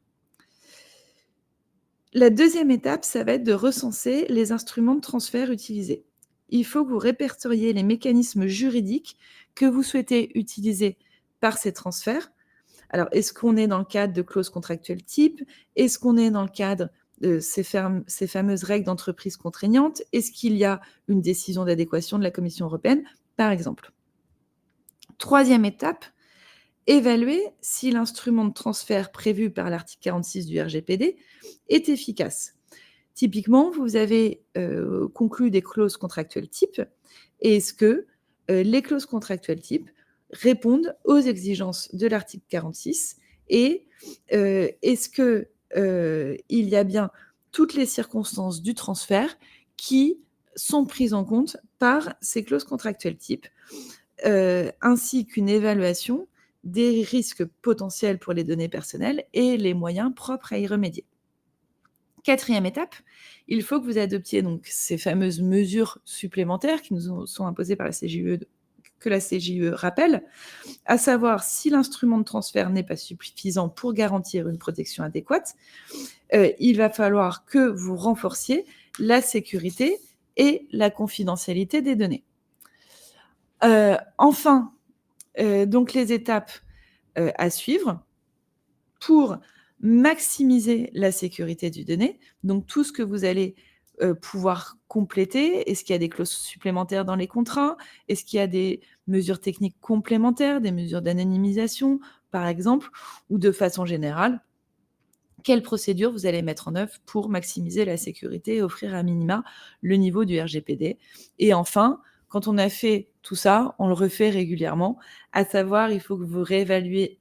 La deuxième étape, ça va être de recenser les instruments de transfert utilisés. Il faut que vous répertoriez les mécanismes juridiques que vous souhaitez utiliser par ces transferts. Alors, est-ce qu'on est dans le cadre de clauses contractuelles type? Est-ce qu'on est dans le cadre de ces fameuses règles d'entreprise contraignantes? Est-ce qu'il y a une décision d'adéquation de la Commission européenne, par exemple? Troisième étape, évaluer si l'instrument de transfert prévu par l'article 46 du RGPD est efficace. Typiquement, vous avez conclu des clauses contractuelles type, et est-ce que les clauses contractuelles type répondent aux exigences de l'article 46 et est-ce qu'il y a bien toutes les circonstances du transfert qui sont prises en compte par ces clauses contractuelles type, ainsi qu'une évaluation des risques potentiels pour les données personnelles et les moyens propres à y remédier. 4e étape, il faut que vous adoptiez donc ces fameuses mesures supplémentaires qui sont imposées par la CJUE, que la CJUE rappelle, à savoir si l'instrument de transfert n'est pas suffisant pour garantir une protection adéquate, il va falloir que vous renforciez la sécurité et la confidentialité des données. Enfin, donc les étapes à suivre pour maximiser la sécurité du données, donc tout ce que vous allez pouvoir compléter. Est-ce qu'il y a des clauses supplémentaires dans les contrats? Est-ce qu'il y a des mesures techniques complémentaires, des mesures d'anonymisation, par exemple? Ou de façon générale, quelles procédures vous allez mettre en œuvre pour maximiser la sécurité et offrir à minima le niveau du RGPD? Et enfin, quand on a fait tout ça, on le refait régulièrement, à savoir, il faut que vous réévaluiez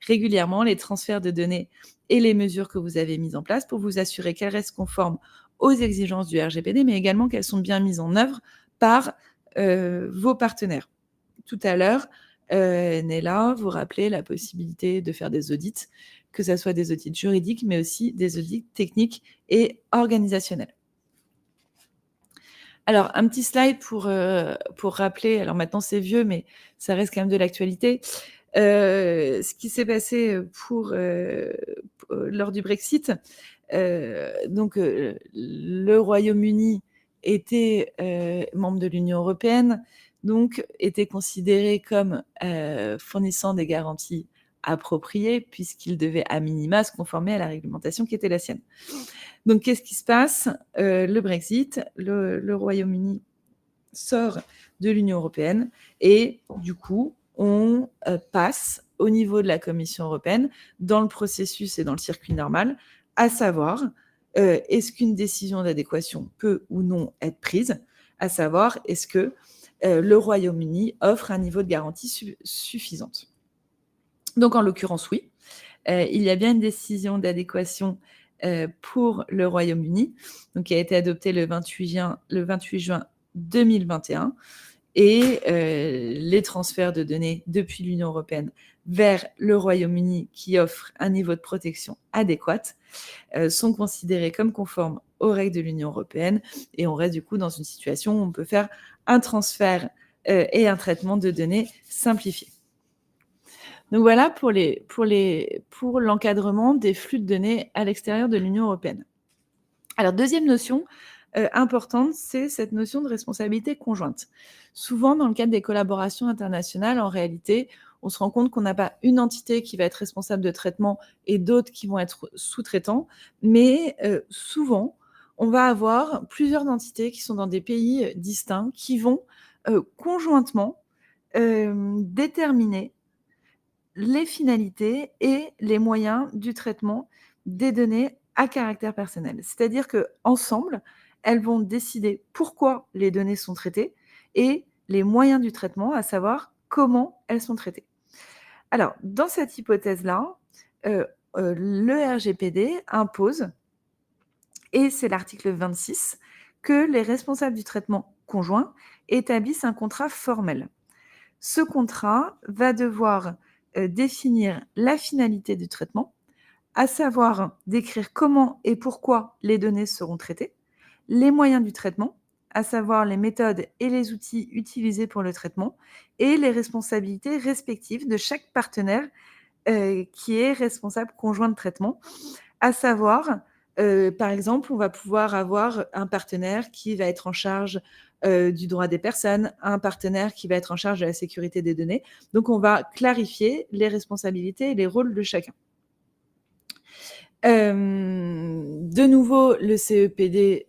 régulièrement les transferts de données et les mesures que vous avez mises en place pour vous assurer qu'elles restent conformes aux exigences du RGPD, mais également qu'elles sont bien mises en œuvre par vos partenaires. Tout à l'heure, Nella vous rappelait la possibilité de faire des audits, que ce soit des audits juridiques, mais aussi des audits techniques et organisationnels. Alors, un petit slide pour rappeler, alors maintenant c'est vieux, mais ça reste quand même de l'actualité, ce qui s'est passé lors du Brexit. Donc, le Royaume-Uni était membre de l'Union européenne, donc était considéré comme fournissant des garanties appropriées, puisqu'il devait à minima se conformer à la réglementation qui était la sienne. Donc, qu'est-ce qui se passe? Le Brexit, le Royaume-Uni sort de l'Union européenne et du coup, on passe au niveau de la Commission européenne dans le processus et dans le circuit normal, à savoir, est-ce qu'une décision d'adéquation peut ou non être prise? À savoir, est-ce que le Royaume-Uni offre un niveau de garantie suffisante? Donc, en l'occurrence, oui. Il y a bien une décision d'adéquation pour le Royaume-Uni, donc qui a été adoptée le 28 juin 2021, et les transferts de données depuis l'Union européenne vers le Royaume-Uni, qui offre un niveau de protection adéquat, sont considérés comme conformes aux règles de l'Union européenne, et on reste du coup dans une situation où on peut faire un transfert et un traitement de données simplifié. Donc voilà pour l'encadrement des flux de données à l'extérieur de l'Union européenne. Alors, deuxième notion importante, c'est cette notion de responsabilité conjointe. Souvent, dans le cadre des collaborations internationales, en réalité, on se rend compte qu'on n'a pas une entité qui va être responsable de traitement et d'autres qui vont être sous-traitants, mais souvent, on va avoir plusieurs entités qui sont dans des pays distincts, qui vont conjointement déterminer les finalités et les moyens du traitement des données à caractère personnel. C'est-à-dire qu'ensemble, elles vont décider pourquoi les données sont traitées et les moyens du traitement, à savoir comment elles sont traitées. Alors, dans cette hypothèse-là, le RGPD impose, et c'est l'article 26, que les responsables du traitement conjoint établissent un contrat formel. Ce contrat va devoir définir la finalité du traitement, à savoir décrire comment et pourquoi les données seront traitées, les moyens du traitement, à savoir les méthodes et les outils utilisés pour le traitement, et les responsabilités respectives de chaque partenaire qui est responsable conjoint de traitement, à savoir, par exemple, on va pouvoir avoir un partenaire qui va être en charge du droit des personnes, un partenaire qui va être en charge de la sécurité des données. Donc, on va clarifier les responsabilités et les rôles de chacun. De nouveau, le CEPD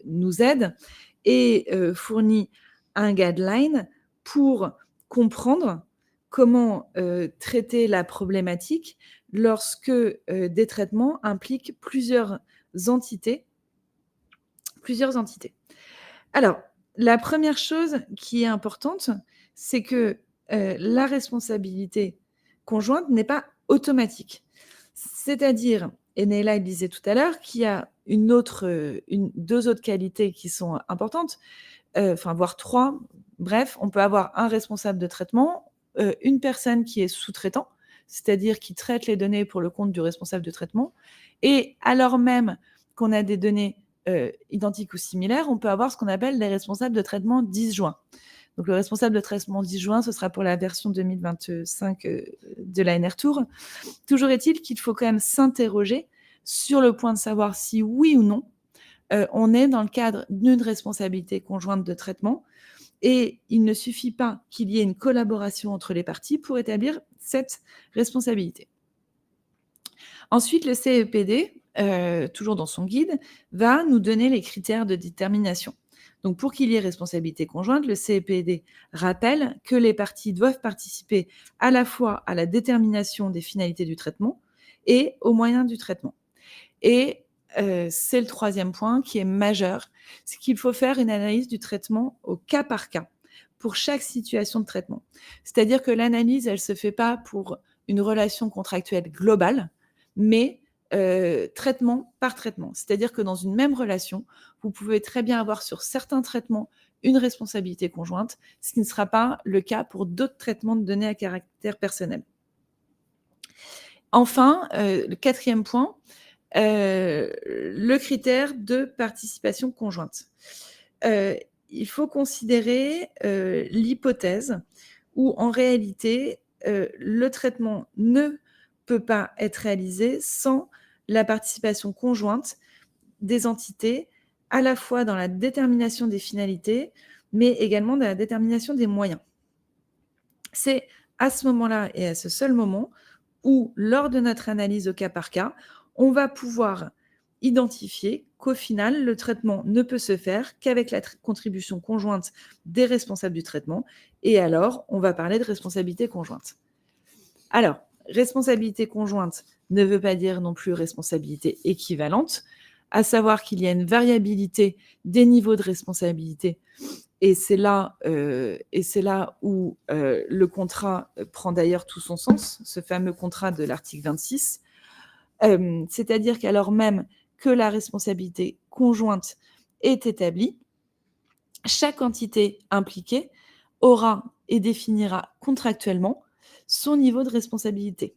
nous aide et fournit un guideline pour comprendre comment traiter la problématique lorsque des traitements impliquent plusieurs entités. Alors, la première chose qui est importante, c'est que la responsabilité conjointe n'est pas automatique. C'est-à-dire, et Nella le disait tout à l'heure, qu'il y a deux autres qualités qui sont importantes, voire trois. Bref, on peut avoir un responsable de traitement, une personne qui est sous-traitant, c'est-à-dire qui traite les données pour le compte du responsable de traitement, et alors même qu'on a des données identiques ou similaires, on peut avoir ce qu'on appelle les responsables de traitement disjoints. Donc, le responsable de traitement disjoint, ce sera pour la version 2025 de l'ANR Tour. Toujours est-il qu'il faut quand même s'interroger sur le point de savoir si oui ou non on est dans le cadre d'une responsabilité conjointe de traitement, et il ne suffit pas qu'il y ait une collaboration entre les parties pour établir cette responsabilité. Ensuite, le CEPD, toujours dans son guide, va nous donner les critères de détermination. Donc, pour qu'il y ait responsabilité conjointe, le CEPD rappelle que les parties doivent participer à la fois à la détermination des finalités du traitement et aux moyens du traitement. Et c'est le troisième point qui est majeur, c'est qu'il faut faire une analyse du traitement au cas par cas pour chaque situation de traitement. C'est-à-dire que l'analyse, elle ne se fait pas pour une relation contractuelle globale, mais traitement par traitement. C'est-à-dire que dans une même relation, vous pouvez très bien avoir sur certains traitements une responsabilité conjointe, ce qui ne sera pas le cas pour d'autres traitements de données à caractère personnel. Enfin, le quatrième point, le critère de participation conjointe. Il faut considérer l'hypothèse où en réalité le traitement ne peut pas être réalisé sans la participation conjointe des entités, à la fois dans la détermination des finalités, mais également dans la détermination des moyens. C'est à ce moment-là et à ce seul moment où, lors de notre analyse au cas par cas, on va pouvoir identifier qu'au final, le traitement ne peut se faire qu'avec la contribution conjointe des responsables du traitement. Et alors, on va parler de responsabilité conjointe. Alors, responsabilité conjointe ne veut pas dire non plus responsabilité équivalente, à savoir qu'il y a une variabilité des niveaux de responsabilité. Et c'est là où le contrat prend d'ailleurs tout son sens, ce fameux contrat de l'article 26. C'est-à-dire qu'alors même que la responsabilité conjointe est établie, chaque entité impliquée aura et définira contractuellement son niveau de responsabilité.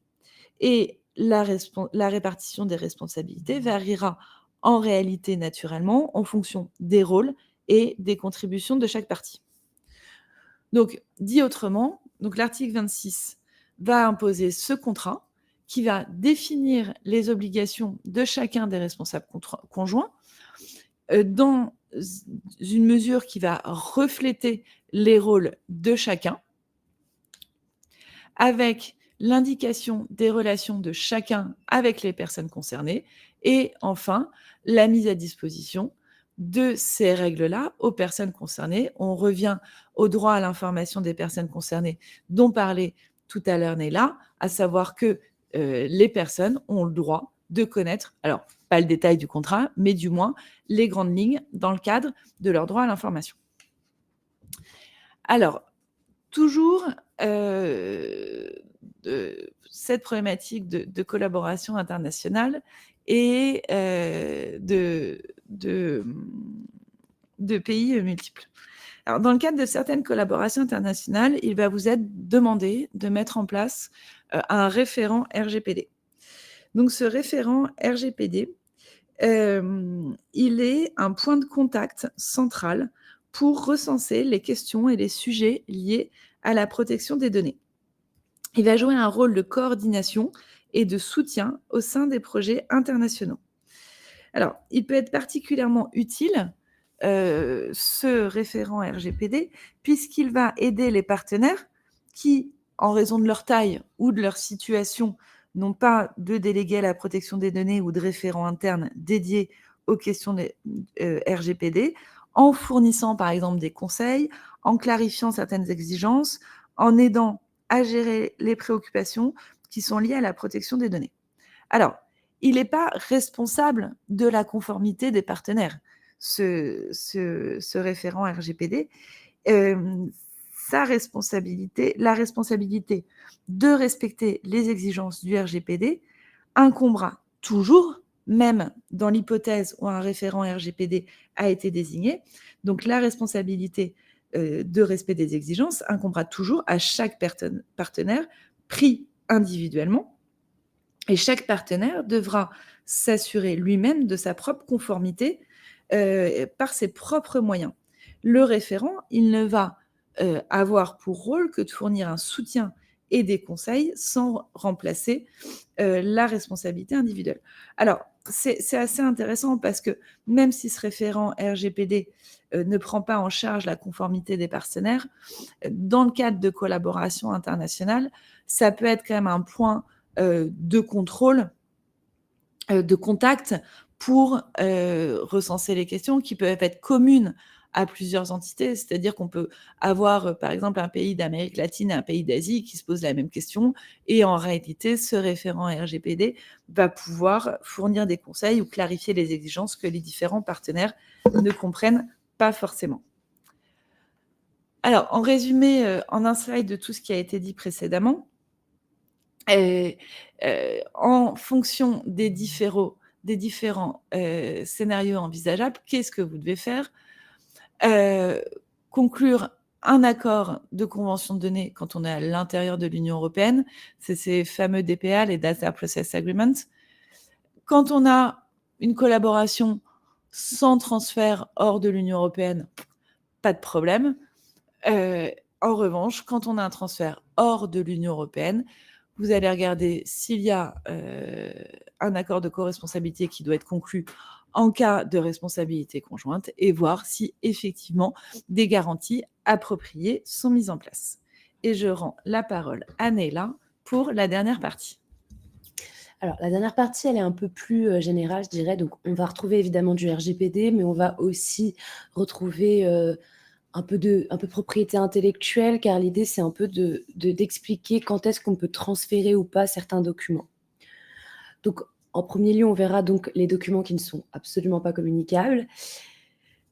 Et la répartition des responsabilités variera en réalité naturellement en fonction des rôles et des contributions de chaque partie. Donc, dit autrement, l'article 26 va imposer ce contrat qui va définir les obligations de chacun des responsables conjoints dans une mesure qui va refléter les rôles de chacun, avec l'indication des relations de chacun avec les personnes concernées, et enfin, la mise à disposition de ces règles-là aux personnes concernées. On revient au droit à l'information des personnes concernées dont parlait tout à l'heure Néla, à savoir que les personnes ont le droit de connaître, alors pas le détail du contrat, mais du moins les grandes lignes dans le cadre de leur droit à l'information. Alors, toujours cette problématique de collaboration internationale et de pays multiples. Alors, dans le cadre de certaines collaborations internationales, il va vous être demandé de mettre en place un référent RGPD. Donc, ce référent RGPD, il est un point de contact central pour recenser les questions et les sujets liés à la protection des données. Il va jouer un rôle de coordination et de soutien au sein des projets internationaux. Alors, il peut être particulièrement utile, ce référent RGPD, puisqu'il va aider les partenaires qui, en raison de leur taille ou de leur situation, n'ont pas de délégué à la protection des données ou de référent interne dédié aux questions des RGPD, en fournissant par exemple des conseils, en clarifiant certaines exigences, en aidant à gérer les préoccupations qui sont liées à la protection des données. Alors, il n'est pas responsable de la conformité des partenaires, ce référent RGPD. La responsabilité de respecter les exigences du RGPD incombera toujours, même dans l'hypothèse où un référent RGPD a été désigné. Donc, la responsabilité de respect des exigences incombera toujours à chaque partenaire pris individuellement, et chaque partenaire devra s'assurer lui-même de sa propre conformité par ses propres moyens. Le référent, il ne va avoir pour rôle que de fournir un soutien et des conseils sans remplacer la responsabilité individuelle. Alors, c'est assez intéressant parce que même si ce référent RGPD ne prend pas en charge la conformité des partenaires, dans le cadre de collaboration internationale, ça peut être quand même un point de contrôle, de contact pour recenser les questions qui peuvent être communes à plusieurs entités. C'est-à-dire qu'on peut avoir, par exemple, un pays d'Amérique latine et un pays d'Asie qui se posent la même question. Et en réalité, ce référent RGPD va pouvoir fournir des conseils ou clarifier les exigences que les différents partenaires ne comprennent pas forcément. Alors, en résumé, en un slide de tout ce qui a été dit précédemment, en fonction des différents scénarios envisageables, qu'est-ce que vous devez faire? Conclure un accord de convention de données quand on est à l'intérieur de l'Union européenne, c'est ces fameux DPA, les Data Process Agreements. Quand on a une collaboration sans transfert hors de l'Union européenne, pas de problème. En revanche, quand on a un transfert hors de l'Union européenne, vous allez regarder s'il y a un accord de co-responsabilité qui doit être conclu en cas de responsabilité conjointe et voir si effectivement des garanties appropriées sont mises en place. Et je rends la parole à Neila pour la dernière partie. Alors, la dernière partie, elle est un peu plus générale, je dirais. Donc, on va retrouver évidemment du RGPD, mais on va aussi retrouver un peu de propriété intellectuelle, car l'idée, c'est un peu d'expliquer quand est-ce qu'on peut transférer ou pas certains documents. Donc, en premier lieu, on verra donc les documents qui ne sont absolument pas communicables,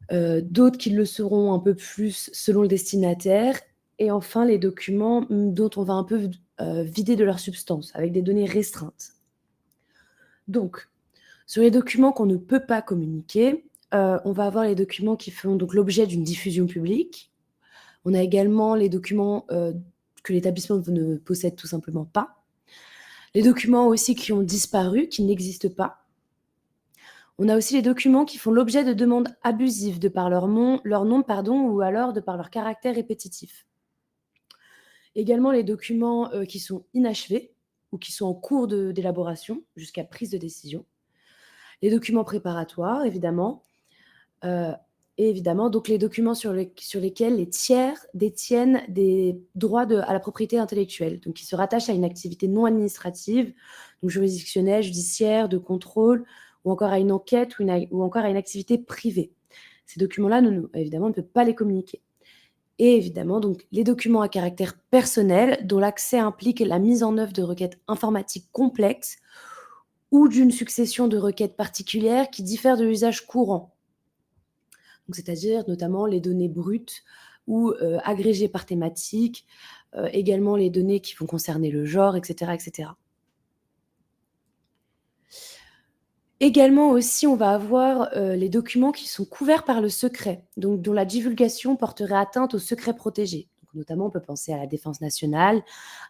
d'autres qui le seront un peu plus selon le destinataire, et enfin les documents dont on va un peu vider de leur substance, avec des données restreintes. Donc, sur les documents qu'on ne peut pas communiquer, on va avoir les documents qui font donc l'objet d'une diffusion publique. On a également les documents que l'établissement ne possède tout simplement pas. Les documents aussi qui ont disparu, qui n'existent pas. On a aussi les documents qui font l'objet de demandes abusives de par leur nom, ou alors de par leur caractère répétitif. Également les documents qui sont inachevés ou qui sont en cours d'élaboration jusqu'à prise de décision. Les documents préparatoires, évidemment. Et évidemment, donc les documents sur lesquels les tiers détiennent des droits à la propriété intellectuelle, donc qui se rattachent à une activité non administrative, donc juridictionnelle, judiciaire, de contrôle, ou encore à une enquête ou encore à une activité privée. Ces documents-là, évidemment, on ne peut pas les communiquer. Et évidemment, donc, les documents à caractère personnel dont l'accès implique la mise en œuvre de requêtes informatiques complexes ou d'une succession de requêtes particulières qui diffèrent de l'usage courant. Donc, c'est-à-dire notamment les données brutes ou agrégées par thématique, également les données qui vont concerner le genre, etc., etc. Également aussi, on va avoir les documents qui sont couverts par le secret, donc dont la divulgation porterait atteinte au secret protégé. Donc, notamment, on peut penser à la défense nationale,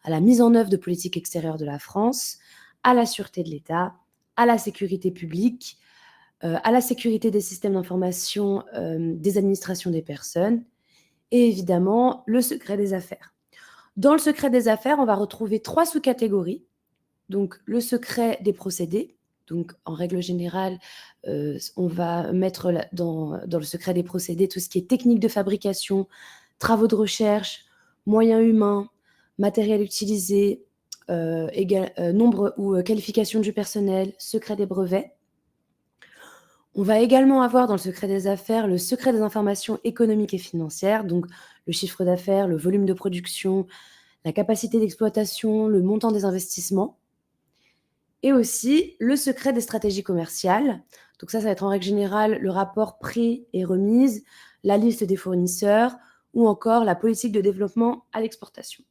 à la mise en œuvre de politiques extérieures de la France, à la sûreté de l'État, à la sécurité publique, à la sécurité des systèmes d'information des administrations des personnes, et évidemment, le secret des affaires. Dans le secret des affaires, on va retrouver 3 sous-catégories. Donc, le secret des procédés. Donc, en règle générale, on va mettre dans le secret des procédés tout ce qui est technique de fabrication, travaux de recherche, moyens humains, matériel utilisé, nombre ou qualification du personnel, secret des brevets. On va également avoir dans le secret des affaires le secret des informations économiques et financières, donc le chiffre d'affaires, le volume de production, la capacité d'exploitation, le montant des investissements. Et aussi le secret des stratégies commerciales. Donc ça va être en règle générale le rapport prix et remise, la liste des fournisseurs ou encore la politique de développement à l'exportation.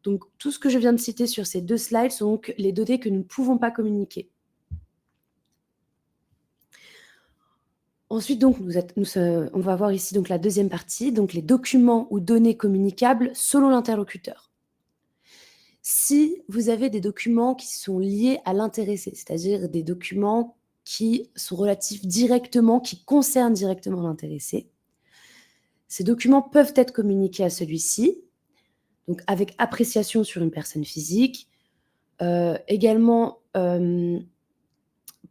Donc tout ce que je viens de citer sur ces 2 slides sont donc les données que nous ne pouvons pas communiquer. Ensuite, donc, on va voir ici donc, la deuxième partie, donc les documents ou données communicables selon l'interlocuteur. si vous avez des documents qui sont liés à l'intéressé, c'est-à-dire des documents qui sont relatifs directement, qui concernent directement l'intéressé. Ces documents peuvent être communiqués à celui-ci, donc avec appréciation sur une personne physique, également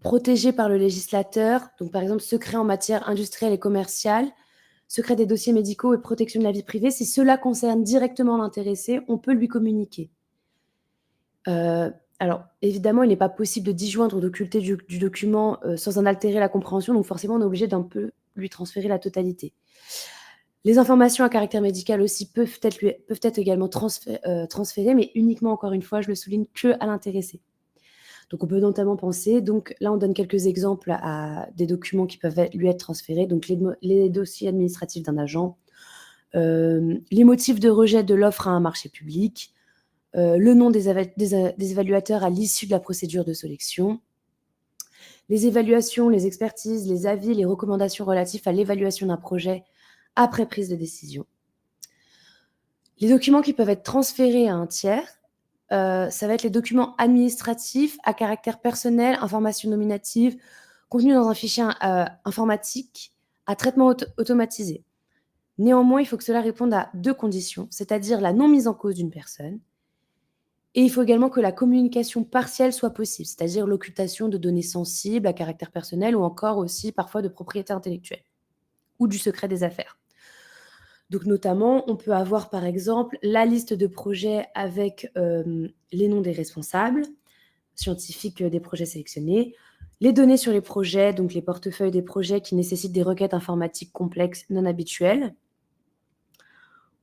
protégés par le législateur, donc par exemple secret en matière industrielle et commerciale, secret des dossiers médicaux et protection de la vie privée. Si cela concerne directement l'intéressé, on peut lui communiquer. Alors, évidemment, il n'est pas possible de disjoindre ou d'occulter du document sans en altérer la compréhension, donc forcément, on est obligé d'un peu lui transférer la totalité. Les informations à caractère médical aussi peuvent être également transférées, mais uniquement, encore une fois, je le souligne, que à l'intéressé. Donc, on peut notamment penser, donc là, on donne quelques exemples à des documents qui peuvent lui être transférés, donc les dossiers administratifs d'un agent, les motifs de rejet de l'offre à un marché public, le nom des évaluateurs à l'issue de la procédure de sélection, les évaluations, les expertises, les avis, les recommandations relatifs à l'évaluation d'un projet après prise de décision. Les documents qui peuvent être transférés à un tiers, ça va être les documents administratifs à caractère personnel, information nominative, contenus dans un fichier informatique à traitement automatisé. Néanmoins, il faut que cela réponde à 2 conditions, c'est-à-dire la non mise en cause d'une personne, et il faut également que la communication partielle soit possible, c'est-à-dire l'occultation de données sensibles à caractère personnel ou encore aussi parfois de propriété intellectuelle ou du secret des affaires. Donc notamment, on peut avoir par exemple la liste de projets avec les noms des responsables scientifiques des projets sélectionnés, les données sur les projets, donc les portefeuilles des projets qui nécessitent des requêtes informatiques complexes non habituelles,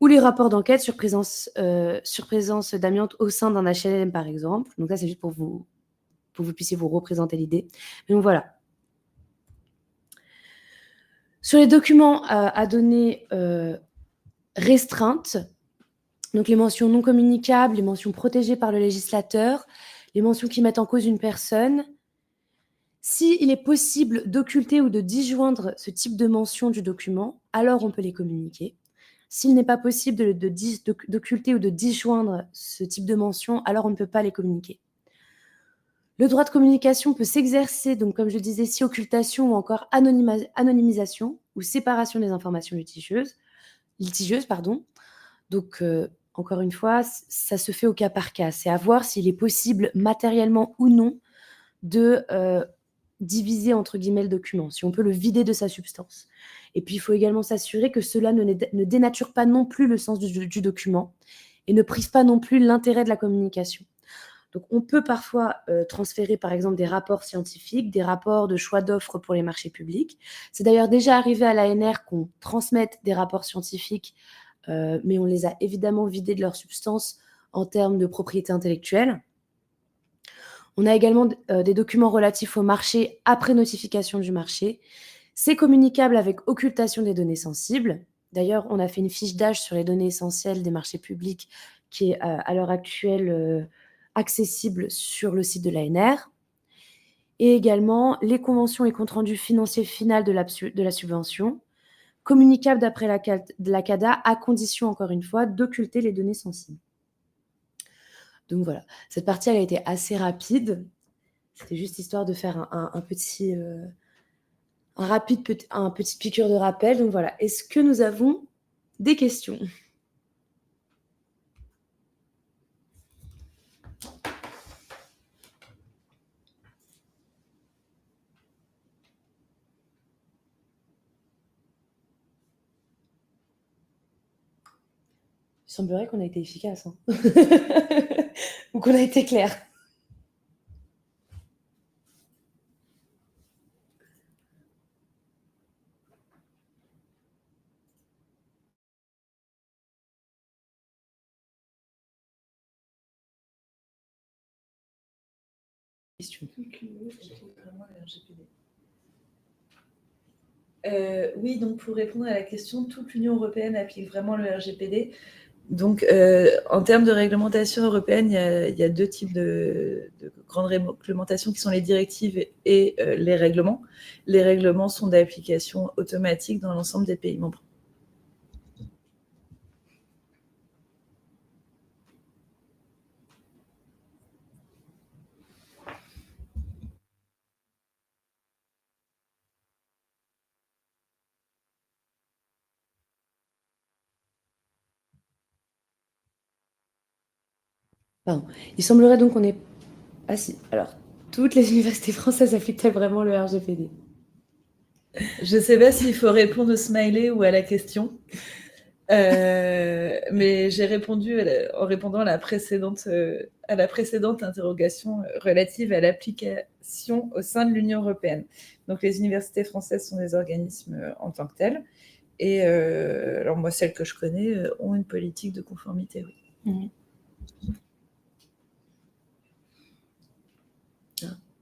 ou les rapports d'enquête sur présence d'amiante au sein d'un HLM, par exemple. Donc là, c'est juste pour que vous puissiez vous représenter l'idée. Donc voilà. Sur les documents à données restreintes, donc les mentions non communicables, les mentions protégées par le législateur, les mentions qui mettent en cause une personne, s'il est possible d'occulter ou de disjoindre ce type de mention du document, alors on peut les communiquer. S'il n'est pas possible d'occulter ou de disjoindre ce type de mention, alors on ne peut pas les communiquer. Le droit de communication peut s'exercer, donc comme je disais, si occultation ou encore anonymisation ou séparation des informations litigeuses. Donc, encore une fois, ça se fait au cas par cas. C'est à voir s'il est possible matériellement ou non de diviser, entre guillemets, le document, si on peut le vider de sa substance. Et puis, il faut également s'assurer que cela ne dénature pas non plus le sens du document et ne prive pas non plus l'intérêt de la communication. Donc, on peut parfois transférer, par exemple, des rapports scientifiques, des rapports de choix d'offres pour les marchés publics. C'est d'ailleurs déjà arrivé à l'ANR qu'on transmette des rapports scientifiques, mais on les a évidemment vidés de leur substance en termes de propriété intellectuelle. On a également des documents relatifs au marché après notification du marché. C'est communicable avec occultation des données sensibles. D'ailleurs, on a fait une fiche d'âge sur les données essentielles des marchés publics qui est à l'heure actuelle accessible sur le site de l'ANR. Et également les conventions et comptes rendus financiers finaux de la subvention, communicables d'après la CADA, à condition, encore une fois, d'occulter les données sensibles. Donc voilà, cette partie, elle a été assez rapide. C'était juste histoire de faire un petit piqûre de rappel. Donc voilà, est-ce que nous avons des questions ? Il semblerait qu'on a été efficace, hein. Ou qu'on a été clair. Question. Oui, donc pour répondre à la question, toute l'Union européenne applique vraiment le RGPD. Donc, en termes de réglementation européenne, il y a 2 types de grandes réglementations qui sont les directives et les règlements. Les règlements sont d'application automatique dans l'ensemble des pays membres. Pardon. Il semblerait donc qu'on ait... Ah si, alors, toutes les universités françaises appliquent-elles vraiment le RGPD? Je ne sais pas s'il faut répondre au smiley ou à la question. Mais j'ai répondu en répondant à la précédente interrogation relative à l'application au sein de l'Union européenne. Donc, les universités françaises sont des organismes en tant que tels. Et alors, moi, celles que je connais ont une politique de conformité, oui. Mmh.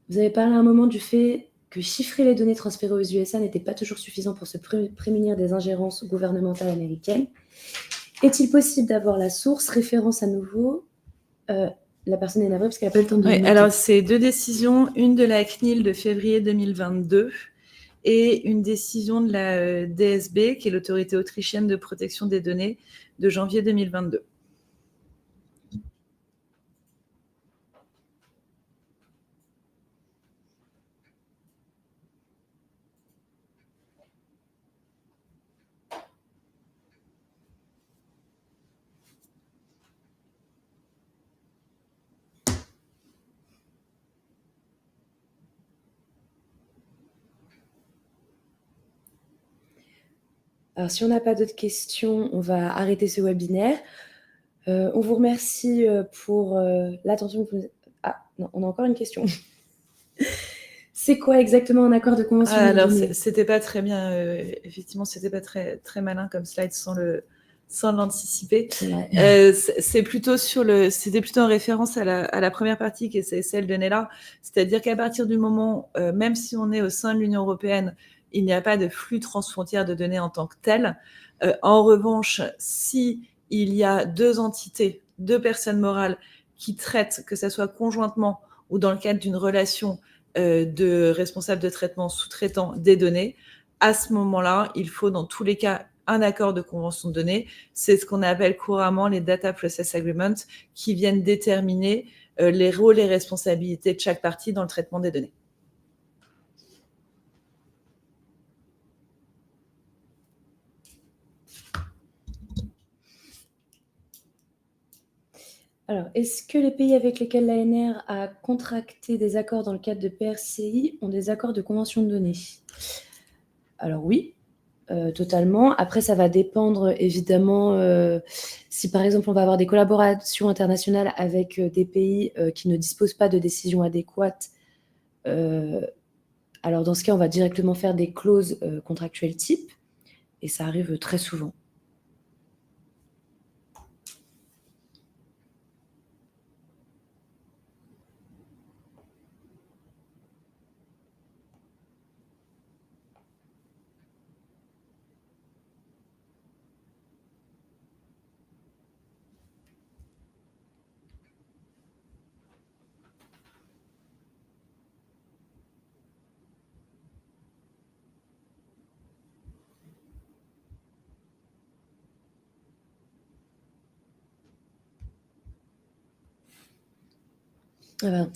Vous avez parlé à un moment du fait que chiffrer les données transférées aux USA n'était pas toujours suffisant pour se prémunir des ingérences gouvernementales américaines. Est-il possible d'avoir la source, référence à nouveau la personne est navrée parce qu'elle n'a pas le temps de Oui, noter. alors c'est 2 décisions, une de la CNIL de février 2022 et une décision de la DSB, qui est l'autorité autrichienne de protection des données, de janvier 2022. Alors, si on n'a pas d'autres questions, on va arrêter ce webinaire. On vous remercie pour l'attention que vous... Ah, non, on a encore une question. C'est quoi exactement un accord de convention de Alors, données ? c'était pas très bien, effectivement, c'était pas très, très malin comme slide sans l'anticiper. C'était plutôt en référence à la première partie, qui est celle de Nella. C'est-à-dire qu'à partir du moment, même si on est au sein de l'Union européenne, il n'y a pas de flux transfrontière de données en tant que tel. En revanche, si il y a deux entités, deux personnes morales qui traitent, que ça soit conjointement ou dans le cadre d'une relation de responsable de traitement sous-traitant des données, à ce moment-là, il faut dans tous les cas un accord de convention de données. C'est ce qu'on appelle couramment les Data Process Agreements, qui viennent déterminer les rôles et responsabilités de chaque partie dans le traitement des données. Alors, est-ce que les pays avec lesquels l'ANR a contracté des accords dans le cadre de PRCI ont des accords de convention de données ? Alors oui, totalement. Après, ça va dépendre évidemment si par exemple on va avoir des collaborations internationales avec des pays qui ne disposent pas de décisions adéquates. Alors dans ce cas, on va directement faire des clauses contractuelles type et ça arrive très souvent. Voilà.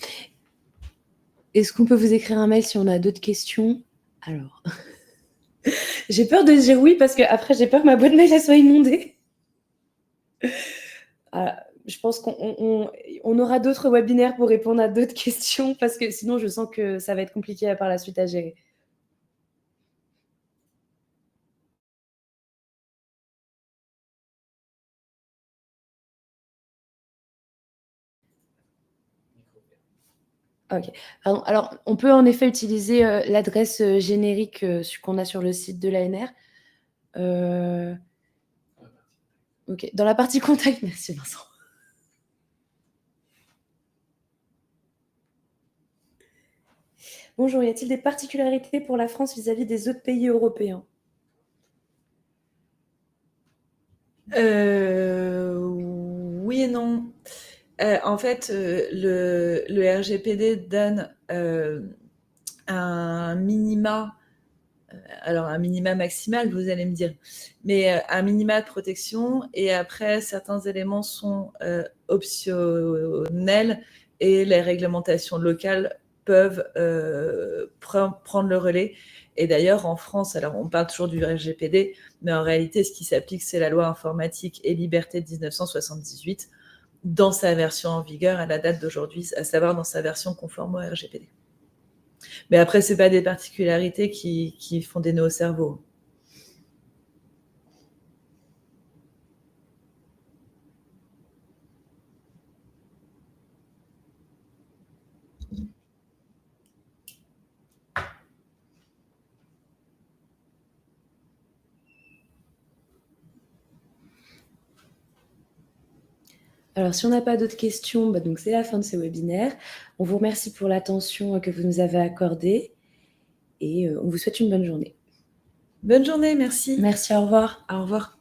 Est-ce qu'on peut vous écrire un mail si on a d'autres questions ? Alors, j'ai peur de dire oui parce qu'après j'ai peur que ma boîte mail elle soit inondée. Je pense qu'on aura d'autres webinaires pour répondre à d'autres questions parce que sinon je sens que ça va être compliqué par la suite à gérer. Ok. Alors, on peut en effet utiliser l'adresse générique qu'on a sur le site de l'ANR. Ok. Dans la partie contact, merci Vincent. Bonjour, y a-t-il des particularités pour la France vis-à-vis des autres pays européens ? Oui et non. En fait, le RGPD donne un minima, alors un minima maximal, vous allez me dire, mais un minima de protection, et après, certains éléments sont optionnels, et les réglementations locales peuvent prendre le relais. Et d'ailleurs, en France, alors on parle toujours du RGPD, mais en réalité, ce qui s'applique, c'est la loi informatique et liberté de 1978. dans sa version en vigueur à la date d'aujourd'hui, à savoir dans sa version conforme au RGPD. Mais après, ce n'est pas des particularités qui font des nœuds au cerveau. Alors, si on n'a pas d'autres questions, donc c'est la fin de ce webinaire. On vous remercie pour l'attention que vous nous avez accordée et on vous souhaite une bonne journée. Bonne journée, merci. Merci, au revoir. Au revoir.